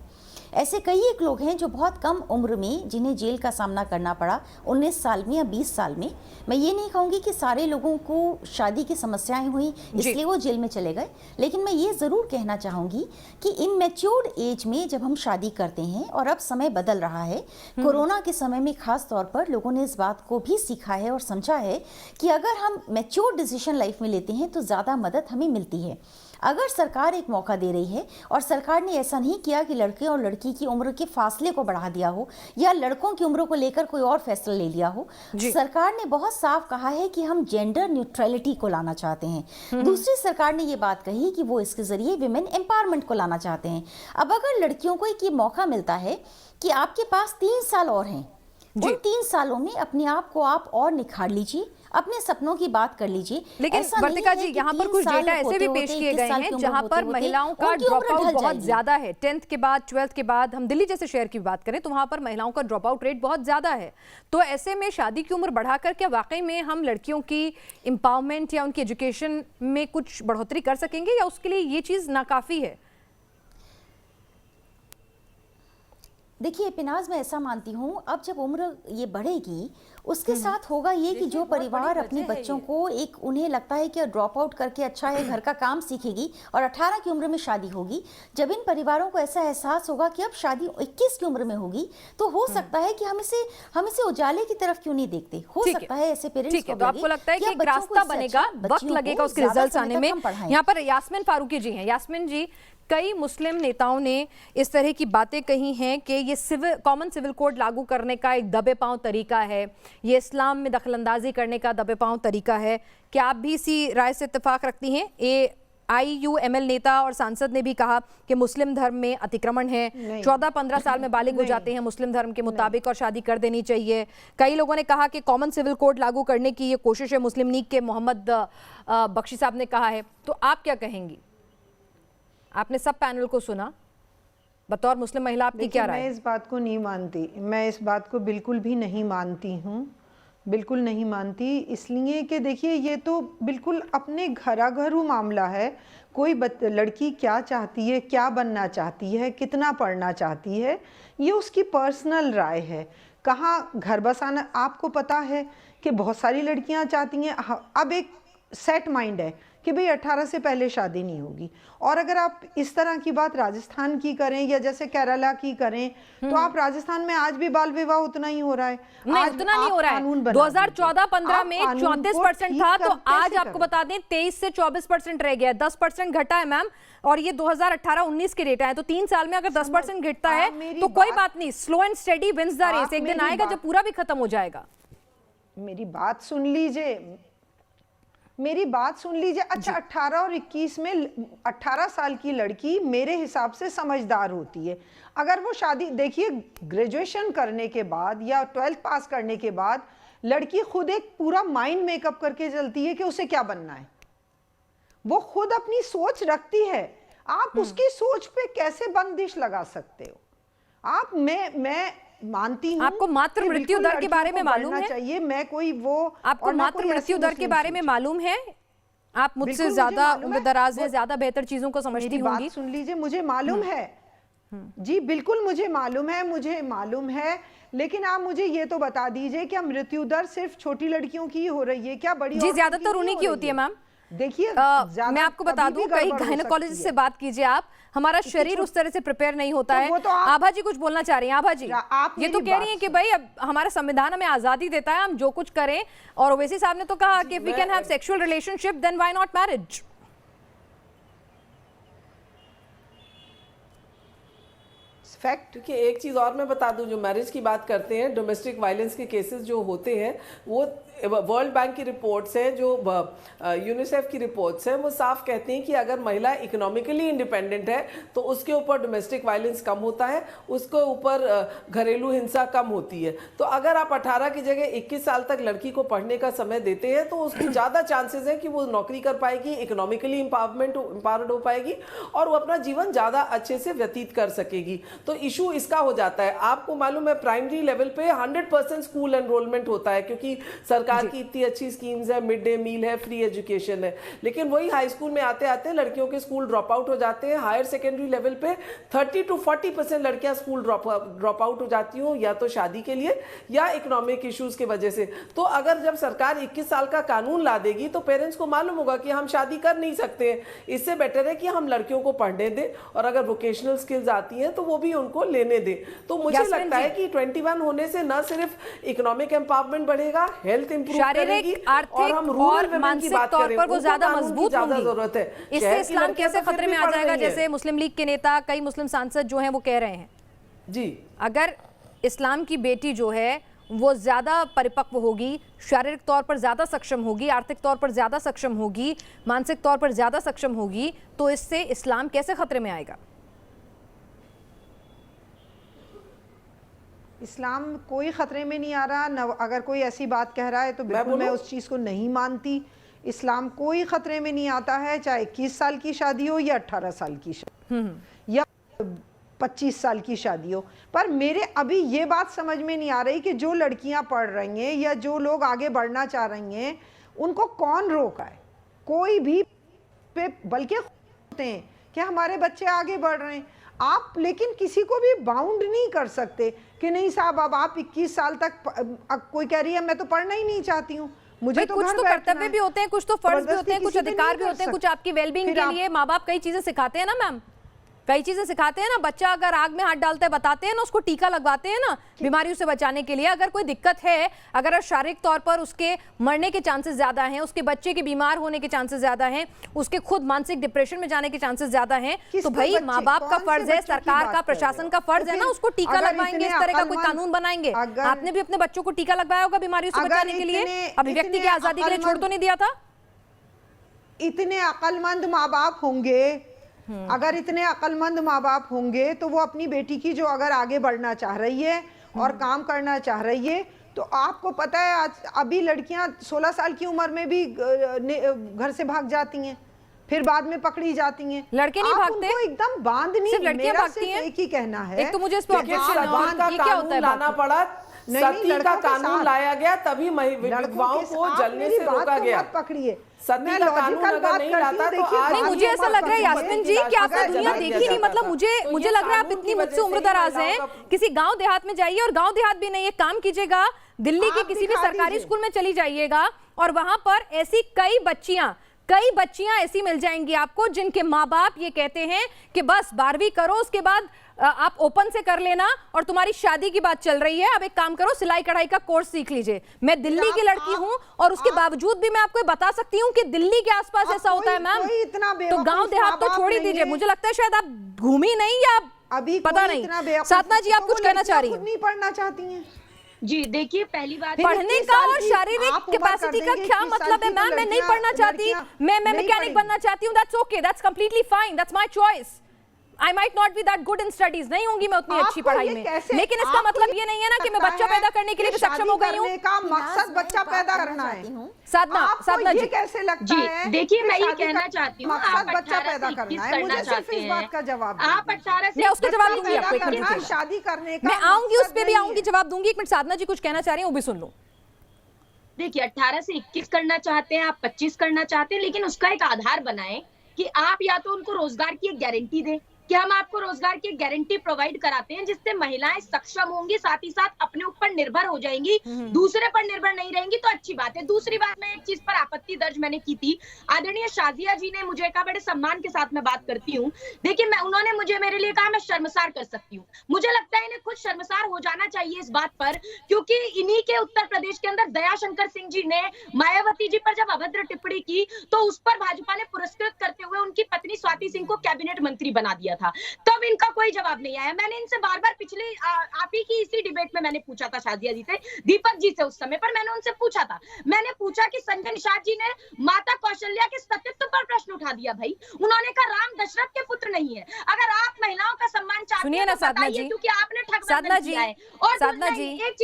ऐसे कई एक लोग हैं जो बहुत कम उम्र में जिन्हें जेल का सामना करना पड़ा, 19 साल में या 20 साल में। मैं ये नहीं कहूँगी कि सारे लोगों को शादी की समस्याएं हुई इसलिए वो जेल में चले गए, लेकिन मैं ये ज़रूर कहना चाहूँगी कि इमैच्योर्ड एज में जब हम शादी करते हैं, और अब समय बदल रहा है, कोरोना के समय में खास तौर पर लोगों ने इस बात को भी सीखा है और समझा है कि अगर हम मैच्योर डिसीजन लाइफ में लेते हैं तो ज़्यादा मदद हमें मिलती है। अगर सरकार एक मौका दे रही है और सरकार ने ऐसा नहीं किया कि लड़के और लड़की की उम्र के फासले को बढ़ा दिया हो या लड़कों की उम्र को लेकर कोई और फैसला ले लिया हो, सरकार ने बहुत साफ कहा है कि हम जेंडर न्यूट्रलिटी को लाना चाहते हैं। दूसरी सरकार ने ये बात कही कि वो इसके जरिए विमेन एम्पावरमेंट को लाना चाहते हैं। अब अगर लड़कियों को एक ये मौका मिलता है कि आपके पास 3 साल और हैं, उन 3 सालों में अपने आप को आप और निखार लीजिए, अपने सपनों की बात कर लीजिए।
लेकिन वर्तिका जी, यहाँ पर कुछ डेटा ऐसे भी पेश किए गए हैं जहाँ पर महिलाओं का ड्रॉप आउट बहुत ज्यादा है। 10th के बाद, 12th के बाद, हम दिल्ली जैसे शहर की बात करें तो वहाँ पर महिलाओं का ड्रॉप आउट रेट बहुत ज्यादा है। तो ऐसे में शादी की उम्र बढ़ाकर क्या वाकई में हम लड़कियों की एम्पावरमेंट या उनकी एजुकेशन में कुछ बढ़ोतरी कर सकेंगे, या उसके लिए ये चीज नाकाफी है?
देखिए पिनाज, मैं ऐसा मानती हूँ, अब जब उम्र ये बढ़ेगी उसके साथ होगा ये कि जो परिवार अपने बच्चों को एक, उन्हें लगता है कि ड्रॉप आउट करके अच्छा है, घर का काम सीखेगी और 18 की उम्र में शादी होगी, जब इन परिवारों को ऐसा एहसास होगा कि अब शादी 21 की उम्र में होगी, तो हो सकता है कि हम इसे उजाले की तरफ क्यों नहीं देखते। हो सकता है ऐसे पेरेंट्स को,
तो आपको लगता है कि एक रास्ता बनेगा, वक्त लगेगा उसके रिजल्ट्स आने में। यहाँ पर यास्मीन फारूकी जी हैं। यास्मीन जी, कई मुस्लिम नेताओं ने इस तरह की बातें कही हैं कि ये कॉमन सिविल कोड लागू करने का एक दबे पांव तरीका है, ये इस्लाम में दखलंदाजी करने का दबे पांव तरीका है। क्या आप भी इसी राय से इत्तेफाक रखती हैं? AIUML नेता और सांसद ने भी कहा कि मुस्लिम धर्म में अतिक्रमण है, 14-15 साल में बालिग हो जाते हैं मुस्लिम धर्म के मुताबिक और शादी कर देनी चाहिए। कई लोगों ने कहा कि कॉमन सिविल कोड लागू करने की ये कोशिश है, मुस्लिम लीग के मोहम्मद बख्शी साहब ने कहा है। तो आप क्या कहेंगी? आपने सब पैनल को सुना, बतौर मुस्लिम महिला आपकी क्या राय?
मैं इस बात को नहीं मानती, मैं इस बात को बिल्कुल भी नहीं मानती हूँ, बिल्कुल नहीं मानती। इसलिए कि देखिए, ये तो बिल्कुल अपने घरू मामला है। कोई लड़की क्या चाहती है, क्या बनना चाहती है, कितना पढ़ना चाहती है, ये उसकी पर्सनल राय है। कहाँ घर बसाना, आपको पता है कि बहुत सारी लड़कियाँ चाहती हैं, अब एक सेट माइंड है कि भाई 18 से पहले शादी नहीं होगी। और अगर आप इस तरह की बात राजस्थान की करें या जैसे केरला की करें, तो आप राजस्थान में आज भी बाल विवाह उतना ही हो रहा है।
नहीं, उतना नहीं हो रहा है। 2014-15 में 34% था, तो आज आपको बता दें 23 से 24% रह गया, 10% घटा है मैम। और ये 2018-19 के डेटा है, तो 3 साल में अगर 10% घटता है तो कोई बात नहीं, slow and steady wins the race. एक दिन आएगा जब पूरा भी खत्म हो जाएगा।
मेरी बात सुन लीजिए, मेरी बात सुन लीजिए। अच्छा, 18 और 21 में 18 साल की लड़की मेरे हिसाब से समझदार होती है। अगर वो शादी, देखिए ग्रेजुएशन करने के बाद या 12th पास करने के बाद लड़की खुद एक पूरा माइंड मेकअप करके चलती है कि उसे क्या बनना है। वो खुद अपनी सोच रखती है। आप उसकी सोच पे कैसे बंदिश लगा सकते हो? आप मैं मानती हूँ
आपको मातृ मृत्यु दर के बारे में मालूम है?
चाहिए, मैं कोई वो,
आपको मातृ मृत्यु दर के बारे में मालूम है? आप मुझसे ज्यादा उम्रदराज हैं, ज्यादा बेहतर चीजों को समझती होंगी।
सुन लीजिए, मुझे मालूम है, जी बिल्कुल मुझे मालूम है, लेकिन आप मुझे ये तो बता दीजिए कि मृत्यु दर सिर्फ छोटी लड़कियों की ही हो रही है क्या? बड़ी
जी, ज्यादातर उन्हीं की होती है मैम।
देखिए
मैं आपको बता दूं, कई गायनेकोलॉजिस्ट से बात कीजिए आप, हमारा शरीर उस तरह से प्रिपेयर नहीं होता है। आभा जी कुछ बोलना चाह रही हैं। आभा जी, ये तो कह रही हैं कि भाई अब हमारा संविधान हमें आजादी देता है, हम जो कुछ करें, और ओवैसी साहब ने तो कहा कि we can have sexual relationship then why not marriage.
Fact, क्योंकि एक चीज़ और मैं बता दूं, जो मैरिज की बात करते हैं, डोमेस्टिक वायलेंस के केसेस जो होते हैं, वो वर्ल्ड बैंक की रिपोर्ट्स हैं, जो यूनिसेफ की रिपोर्ट्स हैं, वो साफ कहती हैं कि अगर महिला इकोनॉमिकली इंडिपेंडेंट है तो उसके ऊपर डोमेस्टिक वायलेंस कम होता है, उसके ऊपर घरेलू हिंसा कम होती है। तो अगर आप 18 की जगह 21 साल तक लड़की को पढ़ने का समय देते हैं तो उसकी ज़्यादा चांसेस हैं कि वो नौकरी कर पाएगी, इकोनॉमिकली एम्पावर्ड हो पाएगी और वो अपना जीवन ज़्यादा अच्छे से व्यतीत कर सकेगी। तो इशू इसका हो जाता है। आपको मालूम है प्राइमरी लेवल पे 100% स्कूल एनरोलमेंट होता है, क्योंकि सरकार की इतनी अच्छी स्कीम्स है, मिड डे मील है, फ्री एजुकेशन है। लेकिन वही हाई स्कूल में आते आते लड़कियों के स्कूल ड्रॉप आउट हो जाते हैं। हायर सेकेंडरी लेवल पे 30 to 40% लड़कियां स्कूल ड्रॉप आउट हो जाती हूँ, या तो शादी के लिए या इकोनॉमिक इश्यूज की वजह से। तो अगर जब सरकार 21 साल का कानून ला देगी तो पेरेंट्स को मालूम होगा कि हम शादी कर नहीं सकते हैं, इससे बेटर है कि हम लड़कियों को पढ़ने दें, और अगर वोकेशनल स्किल्स आती हैं तो वो भी उनको लेने दें। तो मुझे लगता है कि 21 होने से न सिर्फ इकोनॉमिक एम्पावरमेंट बढ़ेगा, हेल्थ
शारीरिक, आर्थिक और मानसिक तौर पर वो ज्यादा मजबूत होंगी।
जरूरत है।
इससे इस्लाम कैसे खतरे में आ जाएगा, जैसे मुस्लिम लीग के नेता, कई मुस्लिम सांसद जो हैं वो कह रहे हैं
जी,
अगर इस्लाम की बेटी जो है वो ज्यादा परिपक्व होगी, शारीरिक तौर पर ज्यादा सक्षम होगी, आर्थिक तौर पर ज्यादा सक्षम होगी, मानसिक तौर पर ज्यादा सक्षम होगी, तो इससे इस्लाम कैसे खतरे में आएगा?
इस्लाम कोई खतरे में नहीं आ रहा न। अगर कोई ऐसी बात कह रहा है तो बिल्कुल मैं उस चीज़ को नहीं मानती। इस्लाम कोई खतरे में नहीं आता है, चाहे 21 साल की शादी हो या 18 साल की शादी या 25 साल की शादी हो। पर मेरे अभी ये बात समझ में नहीं आ रही कि जो लड़कियां पढ़ रही हैं या जो लोग आगे बढ़ना चाह रही हैं उनको कौन रोका है? कोई भी पे बल्कि होते हैं कि हमारे बच्चे आगे बढ़ रहे हैं आप, लेकिन किसी को भी बाउंड नहीं कर सकते कि नहीं साहब अब आप 21 साल तक, कोई कह रही है मैं तो पढ़ना ही नहीं चाहती हूँ, मुझे तो
कुछ तो कर्तव्य भी होते हैं, कुछ तो फर्ज भी होते हैं, कुछ अधिकार भी होते हैं, कुछ आपकी वेलबींग के लिए माँ बाप कई चीजें सिखाते हैं ना मैम, कई चीजें सिखाते हैं ना। बच्चा अगर आग में हाथ डालता है बताते हैं ना, उसको टीका लगवाते हैं ना बीमारियों से बचाने के लिए। अगर कोई दिक्कत है, अगर शारीरिक तौर पर उसके मरने के चांसेस ज्यादा हैं, उसके बच्चे के बीमार होने के चांसेस ज्यादा हैं, उसके खुद मानसिक डिप्रेशन में जाने के चांसेस ज्यादा हैं, तो भाई माँ बाप का फर्ज है, सरकार का, प्रशासन का फर्ज है ना, उसको टीका लगवाएंगे, इस तरह का कोई कानून बनाएंगे। आपने भी अपने बच्चों को टीका लगवाया होगा बीमारियों से बचाने के लिए, अभिव्यक्ति की आजादी के लिए छोड़ तो नहीं दिया था?
इतने अक्लमंद माँ बाप होंगे, अगर इतने अक्लमंद माँ बाप होंगे तो वो अपनी बेटी की जो अगर आगे बढ़ना चाह रही है और काम करना चाह रही है, तो आपको पता है आज अभी लड़कियां 16 साल की उम्र में भी घर से भाग जाती हैं, फिर बाद में पकड़ी जाती हैं।
लड़के नहीं भागते,
उनको एकदम बांध नहीं,
सिर्फ लड़कियां भागती हैं।
एक ही कहना है,
एक तो मुझे इस पे
कानून लाना पड़ा, सती का कानून लाया गया, तभी विधवाओं को जलने से रोका गया।
पकड़िए,
सती का कानून अगर नहीं लाता तो आज
नहीं, मुझे ऐसा लग रहा है यास्मीन जी कि आपने दुनिया देखी नहीं। मतलब मुझे लग रहा है आप इतनी मुझसे उम्रदराज हैं, किसी गांव देहात में जाइए, और गांव देहात भी नहीं, एक काम कीजिएगा, दिल्ली के किसी भी सरकारी स्कूल में चली जाइएगा और वहां पर ऐसी कई बच्चियां ऐसी मिल जाएंगी आपको जिनके माँ बाप ये कहते हैं कि बस 12वीं करो, उसके बाद आप ओपन से कर लेना, और तुम्हारी शादी की बात चल रही है, अब एक काम करो सिलाई कढ़ाई का कोर्स सीख लीजिए। मैं दिल्ली की लड़की हूं और उसके बावजूद भी मैं आपको बता सकती हूँ कि दिल्ली के आसपास ऐसा होता है मैम। तो गांव देहात तो छोड़ ही दीजिए, मुझे लगता है शायद आप घूमी नहीं या
अभी
पता नहीं। साधना जी आप कुछ कहना चाह रही हैं?
नहीं पढ़ना चाहती हैं
जी? देखिए पहली बात,
पढ़ने का और शारीरिक कैपेसिटी का क्या मतलब है मैम? मैं नहीं पढ़ना चाहती, मैं मैकेनिक बनना चाहती हूँ, that's okay, that's completely fine, that's my choice. I might not be that good in studies, नहीं होंगी मैं उतनी अच्छी पढ़ाई में, लेकिन इसका मतलब ये नहीं है ना कि मैं बच्चा पैदा करने के लिए भी सक्षम हो गई हूँ।
का मकसद बच्चा पैदा करना है।
साधना जी
कैसे लगता है?
देखिए मैं ये कहना चाहती हूँ,
मकसद बच्चा पैदा करना है, मुझे सिर्फ इस बात का जवाब
आप 18 से,
मैं उसका जवाब दूंगी आपको,
शादी करने का
मैं आऊंगी, उस पर भी आऊंगी, जवाब दूंगी। एक मिनट, साधना जी कुछ कहना चाह रही हैं, वो भी सुन लो।
देखिए 18 से 21 करना चाहते हैं आप, 25 करना चाहते हैं, लेकिन उसका एक आधार बनाएं कि आप या तो उनको रोजगार की एक गारंटी दें कि हम आपको रोजगार की गारंटी प्रोवाइड कराते हैं जिससे महिलाएं सक्षम होंगी, साथ ही साथ अपने ऊपर निर्भर हो जाएंगी, दूसरे पर निर्भर नहीं रहेंगी, तो अच्छी बात है। दूसरी बात, मैं एक चीज पर आपत्ति दर्ज मैंने की थी, आदरणीय शाजिया जी ने मुझे कहा, बड़े सम्मान के साथ मैं बात करती हूँ, देखिए उन्होंने मुझे मेरे लिए कहा मैं शर्मसार कर सकती हूँ। मुझे लगता है इन्हें खुद शर्मसार हो जाना चाहिए इस बात पर, क्योंकि इन्हीं के उत्तर प्रदेश के अंदर दयाशंकर सिंह जी ने मायावती जी पर जब अभद्र टिप्पणी की तो उस पर भाजपा ने पुरस्कृत करते हुए उनकी पत्नी स्वाति सिंह को कैबिनेट मंत्री बना दिया था। तब इनका कोई जवाब नहीं आया। मैंने इनसे बार बार पिछले आप ही की इसी डिबेट में मैंने पूछा था शाजिया जी से, दीपक जी से, उस समय पर मैंने उनसे पूछा था, मैंने पूछा कि संजय निषाद जी ने माता कौशल्या के सतीत्व पर प्रश्न उठा दिया। भाई उन्होंने कहा राम दशरथ के पुत्र नहीं है। अगर आप महिलाओं का सम्मान चाहते हैं तो बताइए, क्योंकि आपने ठगबंधन किया है। और एक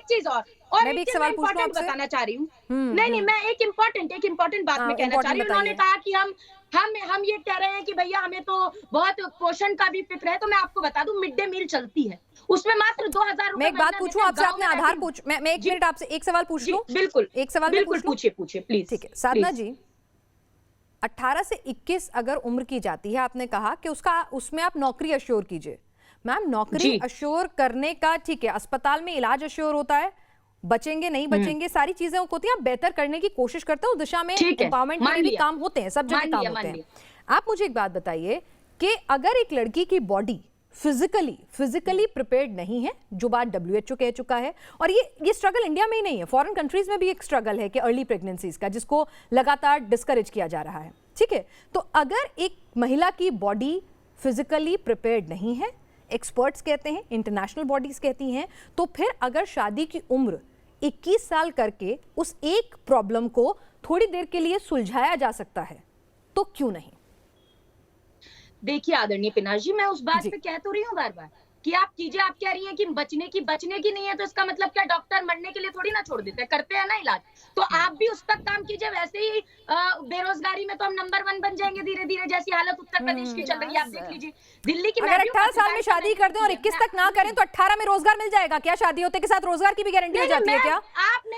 चीज और
मैं भी एक सवाल पूछना आपसे
बताना चाह रही हूँ। नहीं, मैं एक इम्पोर्टेंट बात में कहना चाह रही हूँ। उन्होंने कहा कि हम ये कह रहे हैं कि भैया हमें तो बहुत पोषण का भी फिक्र है, तो मैं आपको बता दूं मिड डे मील चलती है, उसमें मात्र 2000 रुपए।
मैं एक बात पूछूं आपसे, आपने आधार पूछ, मैं एक मिनट आपसे एक सवाल पूछ लूं।
बिल्कुल,
एक सवाल
पूछिए प्लीज।
ठीक है साधना जी, 18 से 21 अगर उम्र की जाती है, आपने कहा कि उसमें आप नौकरी अश्योर कीजिए। मैम नौकरी अश्योर करने का ठीक है, अस्पताल में इलाज अश्योर होता है, बचेंगे नहीं बचेंगे सारी चीजें होती हैं, आप बेहतर करने की कोशिश करते हो, उस दिशा में एम्पावरमेंट के भी काम होते हैं, सब जगह काम होते हैं। आप मुझे एक बात बताइए कि अगर एक लड़की की बॉडी फिजिकली प्रिपेयर्ड नहीं है, जो बात WHO कह चुका है, और ये स्ट्रगल इंडिया में ही नहीं है, फॉरेन कंट्रीज में भी एक स्ट्रगल है कि अर्ली प्रेगनेंसीज का, जिसको लगातार डिस्करेज किया जा रहा है, ठीक है। तो अगर एक महिला की बॉडी फिजिकली प्रिपेयर्ड नहीं है, एक्सपर्ट्स कहते हैं, इंटरनेशनल बॉडीज कहती हैं, तो फिर अगर शादी की उम्र 21 साल करके उस एक प्रॉब्लम को थोड़ी देर के लिए सुलझाया जा सकता है, तो क्यों नहीं?
देखिए आदरणीय पिनाश जी, मैं उस बात पे कह तो रही हूँ बार बार कि आप कीजिए, आप कह रही हैं कि बचने की नहीं है, तो इसका मतलब क्या डॉक्टर मरने के लिए थोड़ी ना छोड़ देते हैं, करते हैं ना इलाज, तो आप भी उस तक काम कीजिए। वैसे ही बेरोजगारी में तो हम नंबर 1 बन जाएंगे धीरे धीरे, जैसी हालत उत्तर प्रदेश की चल रही है, आप देख लीजिए दिल्ली की।
अगर 18 साल में शादी कर दें और 21 तक ना करें तो 18 में रोजगार मिल जाएगा क्या? शादी होते के साथ रोजगार की भी गारंटी हो जाती है क्या?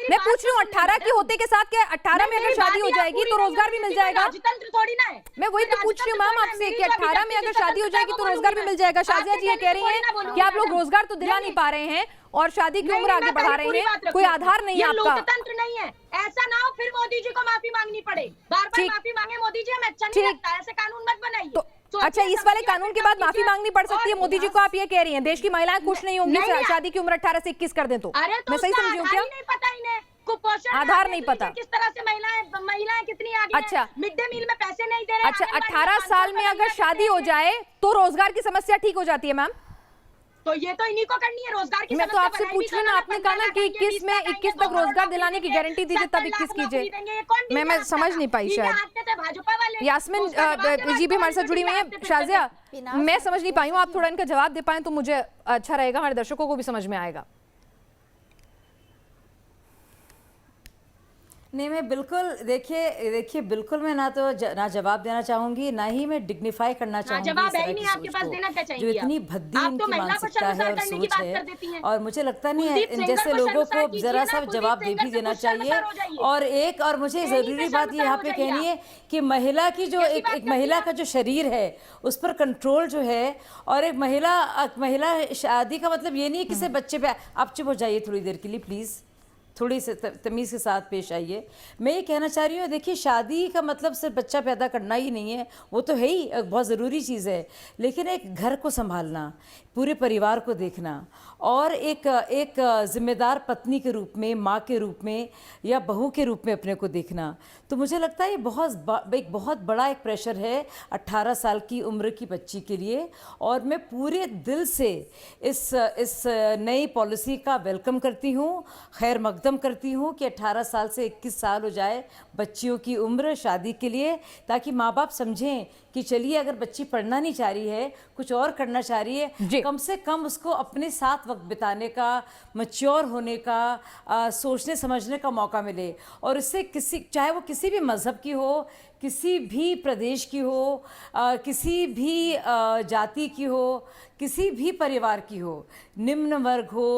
मैं पूछ रही हूँ 18 की होते के साथ क्या 18 में अगर शादी हो जाएगी तो रोजगार भी मिल जाएगा?
राजतंत्र थोड़ी ना है,
मैं वही तो पूछ रही हूँ मैम आपसे कि 18 में अगर शादी हो जाएगी तो रोजगार भी मिल जाएगा। शाजिया जी ये कह रही हैं कि आप लोग रोजगार तो दिला नहीं पा रहे हैं और शादी की उम्र आगे बढ़ा रहे हैं, कोई आधार नहीं है आपका।
लोकतंत्र नहीं है, ऐसा ना हो फिर मोदी जी को माफी मांगनी पड़े, बार बार माफी मांगे मोदी जी, हमें अच्छा नहीं लगता, ऐसे कानून मत बनाइए।
तो अच्छा, इस वाले कानून के बाद माफी मांगनी पड़ सकती है मोदी जी को, आप ये कह रही हैं? देश की महिलाएं खुश नहीं होंगी शादी की उम्र 18 से 21 कर दें तो? मैं सही समझी हूँ क्या?
नहीं पता इन्हें, कुपोषण
आधार नहीं पता
किस तरह से महिलाएं कितनी आगे।
अच्छा,
मिड डे मील में पैसे नहीं दे रहे।
अच्छा, 18 साल में अगर शादी हो जाए तो रोजगार की समस्या ठीक हो जाती है मैम?
तो ये तो इन्हीं को करनी है रोजगार की।
मैं तो आपसे पूछ रही हूँ, आपने कहा ना कि 21 तक रोजगार दिलाने की गारंटी दीजिए, तब 21 कीजिए। मैं समझ नहीं पाई शायद। यास्मीन जी भी हमारे साथ जुड़ी हुई है। शाजिया, मैं समझ नहीं पाई हूँ, आप थोड़ा इनका जवाब दे पाए तो मुझे अच्छा रहेगा, हमारे दर्शकों को भी समझ में आएगा।
नहीं, मैं बिल्कुल देखिए बिल्कुल मैं ना जवाब देना चाहूंगी, ना ही मैं डिग्निफाई करना चाहूंगी।
जवाब है ही नहीं आपके पास, देना क्या चाहिए?
जो इतनी भद्दी इनकी मानसिकता है और सोच है, और मुझे लगता नहीं है इन जैसे लोगों को जरा सा जवाब भी देना चाहिए। और मुझे जरूरी बात यहाँ पे कहनी है कि महिला की जो एक महिला का जो शरीर है उस पर कंट्रोल जो है, और एक महिला शादी का मतलब ये नहीं है किसी बच्चे पे। आप चुप हो जाइए थोड़ी देर के लिए प्लीज, थोड़ी से तमीज़ के साथ पेश आइए। मैं ये कहना चाह रही हूँ, देखिए शादी का मतलब सिर्फ बच्चा पैदा करना ही नहीं है, वो तो है ही बहुत ज़रूरी चीज़ है, लेकिन एक घर को संभालना, पूरे परिवार को देखना, और एक जिम्मेदार पत्नी के रूप में, माँ के रूप में या बहू के रूप में अपने को देखना, तो मुझे लगता है ये बहुत बड़ा एक प्रेशर है 18 साल की उम्र की बच्ची के लिए। और मैं पूरे दिल से इस नई पॉलिसी का वेलकम करती हूँ, खैर मकदम करती हूँ कि 18 साल से 21 साल हो जाए बच्चियों की उम्र शादी के लिए, ताकि माँ बाप समझें कि चलिए अगर बच्ची पढ़ना नहीं चाह रही है, कुछ और करना चाह रही है, कम से कम उसको अपने साथ वक्त बिताने का, मैच्योर होने का, सोचने समझने का मौका मिले। और इससे चाहे वो किसी भी मज़हब की हो, किसी भी प्रदेश की हो, किसी भी जाति की हो, किसी भी परिवार की हो, निम्न वर्ग हो,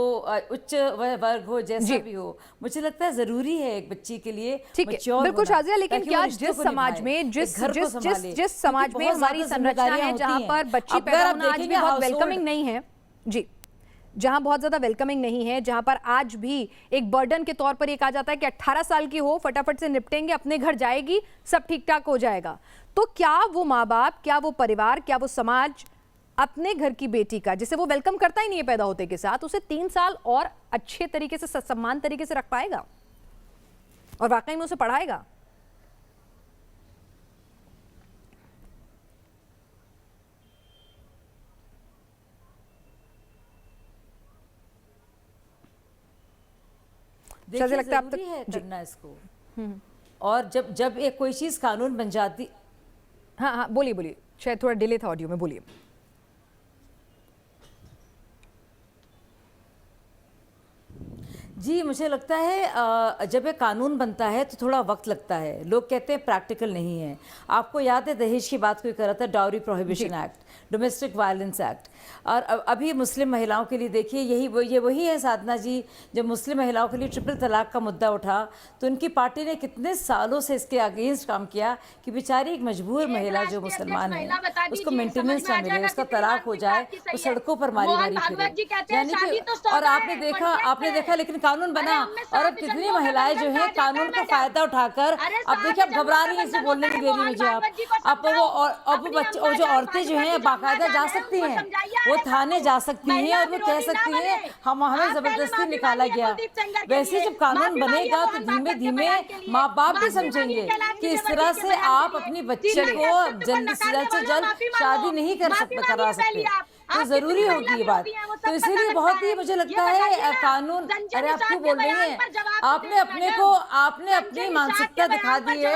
उच्च वर्ग हो, जैसा भी हो, मुझे लगता है जरूरी है एक बच्ची के लिए
ठीक है, बिल्कुल शाजिया, लेकिन क्या जिस समाज में जिस समाज में हमारी संरचना है जहां पर बच्ची पैदा होना आज भी बहुत वेलकमिंग नहीं है, जी, जहां बहुत ज्यादा वेलकमिंग नहीं है, जहां पर आज भी एक बर्डन के तौर पर ये कहा जाता है कि 18 साल की हो, फटाफट से निपटेंगे, अपने घर जाएगी, सब ठीक ठाक हो जाएगा, तो क्या वो माँ बाप, क्या वो परिवार, क्या वो समाज अपने घर की बेटी का, जिसे वो वेलकम करता ही नहीं है पैदा होते के साथ, उसे 3 साल और अच्छे तरीके से, सम्मान तरीके से रख पाएगा और वाकई में उसे पढ़ाएगा?
देखिए, जरूरी है करना इसको। और जब एक कोई चीज कानून बन जाती,
हाँ, बोलिए, शायद थोड़ा डिले था ऑडियो में, बोलिए।
जी, मुझे लगता है जब एक कानून बनता है तो थोड़ा वक्त लगता है। लोग कहते हैं प्रैक्टिकल नहीं है। आपको याद है दहेज की बात कोई कर रहा था, dowry prohibition act, domestic violence act, और अभी मुस्लिम महिलाओं के लिए देखिए ये वही है साधना जी, जब मुस्लिम महिलाओं के लिए ट्रिपल तलाक का मुद्दा उठा तो उनकी पार्टी ने कितने सालों से इसके अगेंस्ट काम किया कि बेचारी एक मजबूर महिला जो मुसलमान है उसको मेंटेनेंस ना मिले, उसका तलाक हो जाए, वो सड़कों पर मारी मारी फिरे, यानी कि और आपने देखा लेकिन कानून बना और अब कितनी महिलाएं जो है कानून का फायदा उठाकर अब देखिए अब घबरा रही है, इसे बोलने नहीं दे रही मुझे अब वो बच्चे और जो औरतें जो हैं बाकायदा जा सकती हैं, वो थाने जा सकती हैं और वो कह सकती हैं हमें जबरदस्ती निकाला गया। वैसे जब कानून बनेगा तो धीमे धीमे माँ बाप भी समझेंगे कि इस तरह से आप अपनी बच्चे को जल्द से जल्द शादी नहीं करा सकते, तो जरूरी होगी ये बात। तो इसीलिए बहुत ही मुझे लगता है कानून, अरे आप क्यों बोल रही हैं, आपने अपनी मानसिकता दिखा दी है।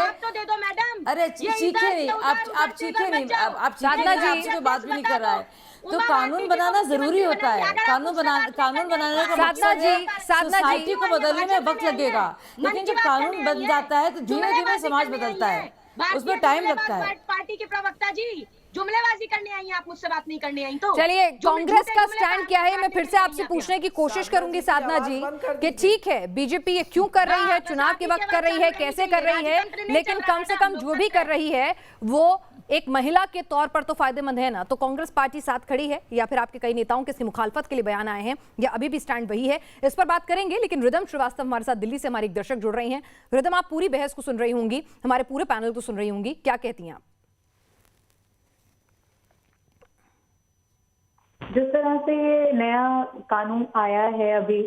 अरे चीखे नहीं, आप चीखे नहीं, आप आपसे कोई बात भी नहीं कर रहा है। तो कानून बनाना जरूरी होता है, कानून बनाने का मकसद है सोसाइटी को बदलने में वक्त लगेगा, लेकिन जब कानून बन जाता है तो धीमे धीमे समाज बदलता है, उसमें टाइम लगता है।
पार्टी के प्रवक्ता जी जुमलेबाजी करने आई हैं, आप मुझसे बात नहीं करने आई तो
चलिए, कांग्रेस का स्टैंड क्या है, मैं फिर से आपसे पूछने की कोशिश करूंगी साधना जी कि ठीक है बीजेपी ये क्यों कर रही है, चुनाव के वक्त कर रही है, कैसे कर रही है, लेकिन कम से कम जो भी कर रही है वो एक महिला के तौर पर तो फायदेमंद है ना। तो कांग्रेस पार्टी साथ खड़ी है या फिर आपके कई नेताओं के इसकी मुखालफत के लिए बयान आए हैं या अभी भी स्टैंड वही है, इस पर बात करेंगे। लेकिन रिदम श्रीवास्तव हमारे साथ दिल्ली से हमारे एक दर्शक जुड़ रही हैं। रिदम, आप पूरी बहस को सुन रही होंगी, हमारे पूरे पैनल को सुन रही होंगी, क्या कहती हैं आप?
जिस तरह से ये नया कानून आया है अभी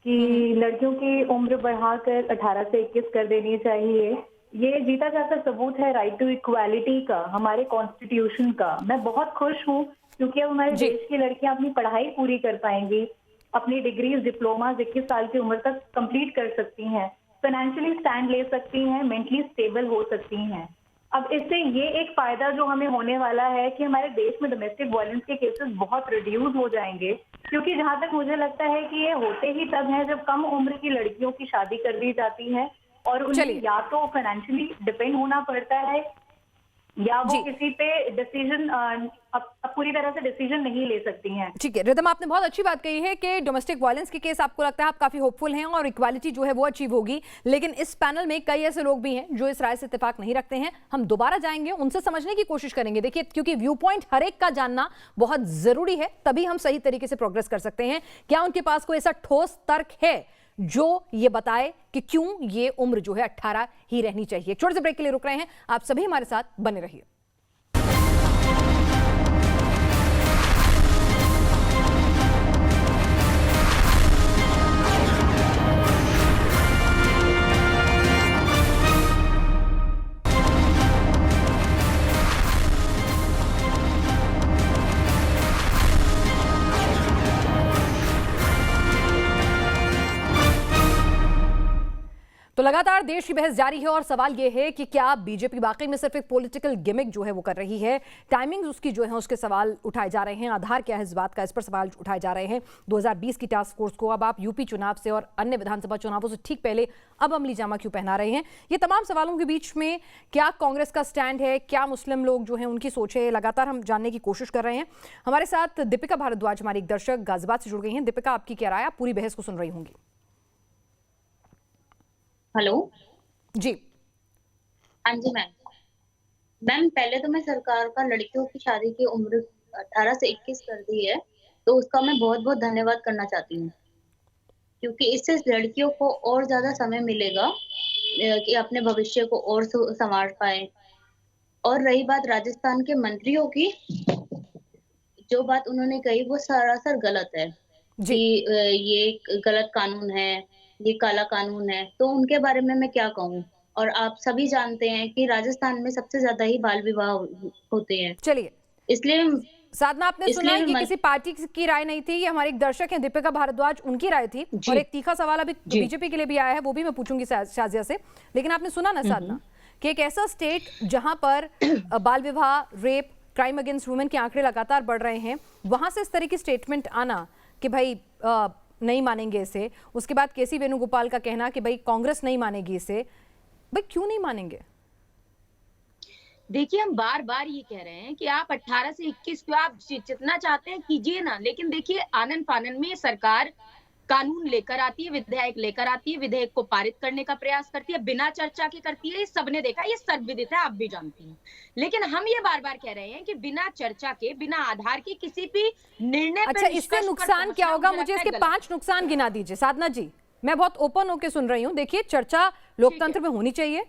कि लड़कियों की उम्र बढ़ाकर 18 से 21 कर देनी चाहिए, ये जीता जाता सबूत है राइट टू इक्वालिटी का, हमारे कॉन्स्टिट्यूशन का। मैं बहुत खुश हूँ क्योंकि अब हमारे देश की लड़कियां अपनी पढ़ाई पूरी कर पाएंगी, अपनी डिग्रीज डिप्लोमा 21 साल की उम्र तक कंप्लीट कर सकती हैं, फाइनेंशियली स्टैंड ले सकती हैं, मेंटली स्टेबल हो सकती हैं। अब इससे ये एक फायदा जो हमें होने वाला है कि हमारे देश में डोमेस्टिक वायलेंस के केसेस बहुत रिड्यूस हो जाएंगे, क्योंकि जहां तक मुझे लगता है कि ये होते ही तब है जब कम उम्र की लड़कियों की शादी कर दी जाती है और उन्हें या तो फाइनेंशियली डिपेंड होना पड़ता है या वो किसी पे डिसीजन पूरी तरह से डिसीजन नहीं ले सकती हैं।
ठीक है रिदम, आपने बहुत अच्छी बात कही है कि डोमेस्टिक वायलेंस के केस आपको लगता है आप काफी होपफुल हैं और इक्वालिटी जो है वो अचीव होगी, लेकिन इस पैनल में कई ऐसे लोग भी हैं जो इस राय से इत्तेफाक नहीं रखते हैं। हम दोबारा जाएंगे, उनसे समझने की कोशिश करेंगे। देखिए, क्योंकि व्यू पॉइंट हर एक का जानना बहुत जरूरी है, तभी हम सही तरीके से प्रोग्रेस कर सकते हैं। क्या उनके पास कोई ऐसा ठोस तर्क है जो ये बताए कि क्यों ये उम्र जो है 18 ही रहनी चाहिए? छोटे से ब्रेक के लिए रुक रहे हैं, आप सभी हमारे साथ बने रहिए। तो लगातार देश की बहस जारी है और सवाल यह है कि क्या बीजेपी वाकई में सिर्फ एक पॉलिटिकल गिमिक जो है वो कर रही है। टाइमिंग उसकी जो है उसके सवाल उठाए जा रहे हैं। आधार क्या है इस बात का, इस पर सवाल उठाए जा रहे हैं। 2020 की टास्क फोर्स को अब आप यूपी चुनाव से और अन्य विधानसभा चुनावों से ठीक पहले अब अमली जामा क्यों पहना रहे हैं। ये तमाम सवालों के बीच में क्या कांग्रेस का स्टैंड है, क्या मुस्लिम लोग जो है उनकी सोच है, लगातार हम जानने की कोशिश कर रहे हैं। हमारे साथ दीपिका भारद्वाज हमारी एक दर्शक गाजियाबाद से जुड़ गई हैं। दीपिका, आपकी क्या राय, आप पूरी बहस को सुन रही होंगी।
हेलो
जी।
हाँ जी मैम, पहले तो मैं सरकार का लड़कियों की शादी की उम्र 18 से 21 कर दी है, तो उसका मैं बहुत बहुत धन्यवाद करना चाहती हूँ, क्योंकि इससे लड़कियों को और ज्यादा समय मिलेगा कि अपने भविष्य को और संवार पाए। और रही बात राजस्थान के मंत्रियों की, जो बात उन्होंने कही वो सरासर गलत है कि ये गलत कानून है, ये काला कानून है, तो उनके बारे में मैं क्या कहूँ। और आप सभी जानते हैं कि राजस्थान में सबसे ज्यादा ही बाल विवाह होते हैं।
चलिए,
इसलिए
साधना, आपने सुना कि किसी पार्टी की राय नहीं थी, ये हमारे एक दर्शक हैं दीपिका भारद्वाज, उनकी राय थी। और एक तीखा सवाल अभी बीजेपी के लिए भी आया है, वो भी मैं पूछूंगी शाजिया से। लेकिन आपने सुना ना साधना कि एक ऐसा स्टेट जहां पर बाल विवाह, रेप, क्राइम अगेंस्ट वुमेन के आंकड़े लगातार बढ़ रहे हैं, वहां से इस तरह की स्टेटमेंट आना कि भाई नहीं मानेंगे इसे, उसके बाद केसी वेणुगोपाल का कहना कि भाई कांग्रेस नहीं मानेगी इसे, भाई क्यों नहीं मानेंगे?
देखिए, हम बार बार ये कह रहे हैं कि आप 18 से 21 को आप जितना चाहते हैं कीजिए ना, लेकिन देखिए आनन फानन में सरकार कानून लेकर आती है, विधेयक लेकर आती है, विधेयक को पारित करने का प्रयास करती है, बिना चर्चा के करती है। ये सबने देखा, ये सर्वविदित है, आप भी जानती हैं। लेकिन हम ये बार बार कह रहे हैं कि बिना चर्चा के, बिना आधार के किसी भी निर्णय
अच्छा, इससे नुकसान क्या होगा? मुझे इसके 5 नुकसान गिना दीजिए साधना जी। मैं बहुत ओपन होकर सुन रही हूँ। देखिए, चर्चा लोकतंत्र में होनी चाहिए।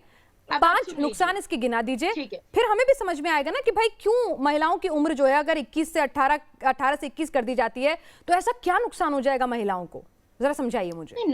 5 नुकसान इसके गिना दीजिए, फिर हमें भी समझ में आएगा ना कि भाई क्यों महिलाओं की उम्र जो है अगर 21 से 18 से 21 कर दी जाती है तो ऐसा क्या नुकसान हो जाएगा महिलाओं को, जरा समझाइए मुझे।
नहीं,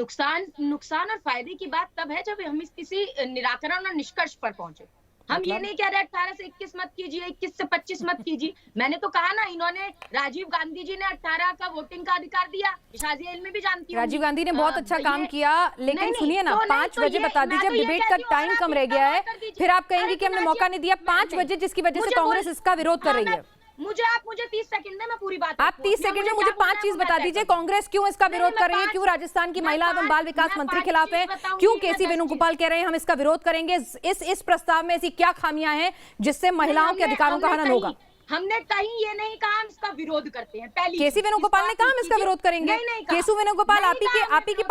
नुकसान और फायदे की बात तब है जब हम किसी निराकरण और निष्कर्ष पर पहुंचे। हम ये नहीं कह रहे 18 से 21 मत कीजिए, 21 से 25 मत कीजिए। मैंने तो कहा ना, इन्होंने राजीव गांधी जी ने 18 का वोटिंग का अधिकार दिया। शाजिया इल्मी भी जानती हूँ,
राजीव गांधी ने बहुत अच्छा काम किया, लेकिन सुनिए ना, 5 बजे बता दीजिए, डिबेट का टाइम कम रह गया है, फिर आप कहेंगे कि हमने मौका नहीं दिया। 5 बजे जिसकी वजह से कांग्रेस इसका विरोध कर रही है।
मुझे 30 सेकंड में मैं पूरी बात,
आप 30 सेकंड में मुझे 5 चीज बता दीजिए। कांग्रेस क्यों इसका विरोध कर रही है, क्यों राजस्थान की महिला एवं बाल विकास मंत्री खिलाफ है, क्यों केसी वेणुगोपाल कह रहे हैं हम इसका विरोध करेंगे। इस प्रस्ताव में ऐसी क्या खामियां हैं जिससे महिलाओं के अधिकारों का हनन होगा?
हमने कहीं ये नहीं कहा हम इसका विरोध करते हैं। पहली
केसी वेणुगोपाल ने कहा हम इसका विरोध करेंगे। केशु वेणुगोपाल आप ही की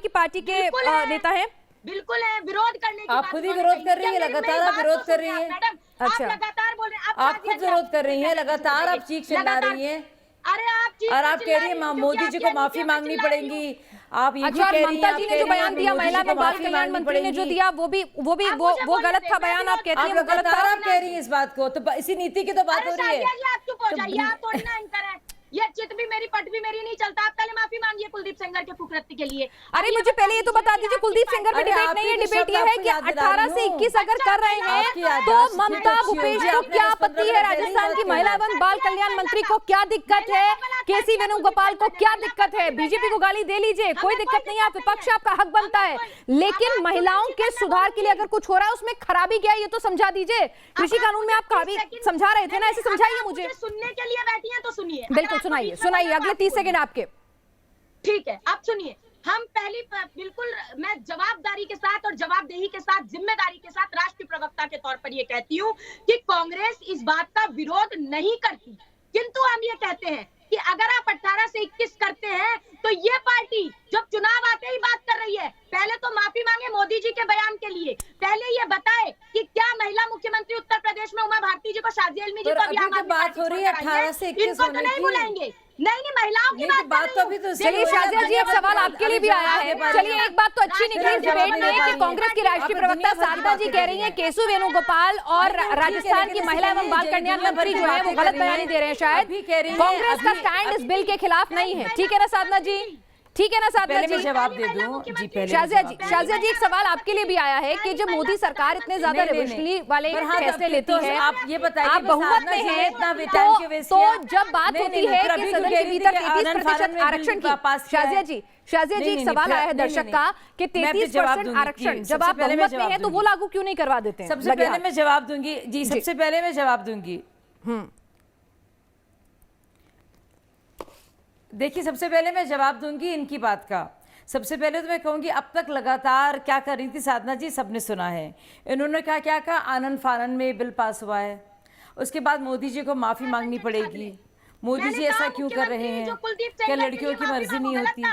पार्टी के नेता है।
बिल्कुल है, विरोध करने की
आप खुद ही विरोध कर रही है, लगातार आप विरोध कर रही है।
अच्छा, लगातार बोल रहे हैं,
आप खुद विरोध कर रही हैं, लगातार आप चीख चिल्ला रही हैं।
अरे
और आप कह रही है मोदी जी को माफी मांगनी पड़ेगी। आप ये
अच्छा, ममता जी ने जो बयान दिया महिला एवं बाल कल्याण मंत्री ने जो दिया वो गलत था बयान, आप कहती हैं वो गलत था।
आप कह रही हैं इस बात को, तो इसी नीति की तो बात हो रही है।
आप चुप हो जाइए, आप थोड़ी ना एंकर है। ये चित भी मेरी पट भी मेरी नहीं चलता। आप पहले माफी मांगिए कुलदीप सेंगर के कुकृत्य के लिए।
अरे मुझे पहले ये तो बता दीजिए, कुलदीप सेंगर में डिबेट नहीं है, डिबेट ये है कि 18 से 21 अगर कर रहे हैं तो ममता भूपेश को क्या आपत्ति है, राजस्थान की महिला एवं बाल कल्याण मंत्री को क्या दिक्कत है, केसी वेणुगोपाल को क्या दिक्कत है, बीजेपी को गाली दे लीजिए, कोई दिक्कत नहीं है, आप विपक्ष, आपका हक बनता है। लेकिन महिलाओं के सुधार के लिए अगर कुछ हो रहा है उसमें खराबी क्या है ये तो समझा दीजिए। कृषि कानून में आप काफी समझा रहे थे ना, ऐसे समझाइए मुझे।
सुनने के लिए बैठी हैं तो सुनिए।
बिल्कुल सुनाइए, अगले 30 सेकंड आपके।
ठीक है, आप सुनिए। हम बिल्कुल मैं जवाबदारी के साथ और जवाबदेही के साथ, जिम्मेदारी के साथ राष्ट्रीय प्रवक्ता के तौर पर ये कहती हूँ कि कांग्रेस इस बात का विरोध नहीं करती, किंतु हम ये कहते हैं कि अगर आप 18 से 21 करते हैं तो ये पार्टी जब चुनाव आते ही बात कर रही है, पहले तो माफी मांगे मोदी जी के बयान के लिए, पहले ये बताए कि क्या महिला मुख्यमंत्री उत्तर प्रदेश में उमा भारती जी को, शाजिया इल्मी जी को भी आम आदमी
बात हो रही है 18 से 21
इनको तो नहीं बुलाएंगे। नहीं, महिलाओं की बात
तो अभी तो
चलिए शाजिया जी, एक सवाल आपके लिए भी आया है। चलिए, एक बात तो अच्छी निकली इस डिबेट में कि कांग्रेस की राष्ट्रीय प्रवक्ता साधना जी कह रही हैं केशु वेणुगोपाल और राजस्थान की महिला एवं बाल कल्याण मंत्री जो है वो गलत बयानी दे रहे हैं। शायद कांग्रेस का स्टैंड इस बिल के खिलाफ नहीं है, ठीक है ना साधना जी? ठीक है ना साधना
पहले
जी?
मैं जवाब दे दूं जी, पहले
शाजिया जी एक सवाल आपके लिए भी आया है कि जब मोदी सरकार इतने ज्यादा रेवोल्यूशनरी वाले फैसले लेती है,
आप ये बताइए,
आप बहुमत में हैं, तो जब बात होती है कि सदन के भीतर 33% आरक्षण की, शाजिया जी एक सवाल आया है दर्शक का कि 33% आरक्षण जब आप बहुमत में हैं तो वो लागू क्यों नहीं करवा देते हैं?
सबसे पहले मैं जवाब दूंगी जी, सबसे पहले मैं जवाब दूंगी। देखिए, सबसे पहले मैं जवाब दूंगी इनकी बात का। सबसे पहले तो मैं कहूंगी, अब तक लगातार क्या कर रही थी साधना जी, सबने सुना है। इन्होंने क्या कहा, आनन फानन में बिल पास हुआ है, उसके बाद मोदी जी को माफी मांगनी पड़ेगी। मोदी जी ऐसा क्यों कर रहे हैं? क्या लड़कियों की मर्जी नहीं होती?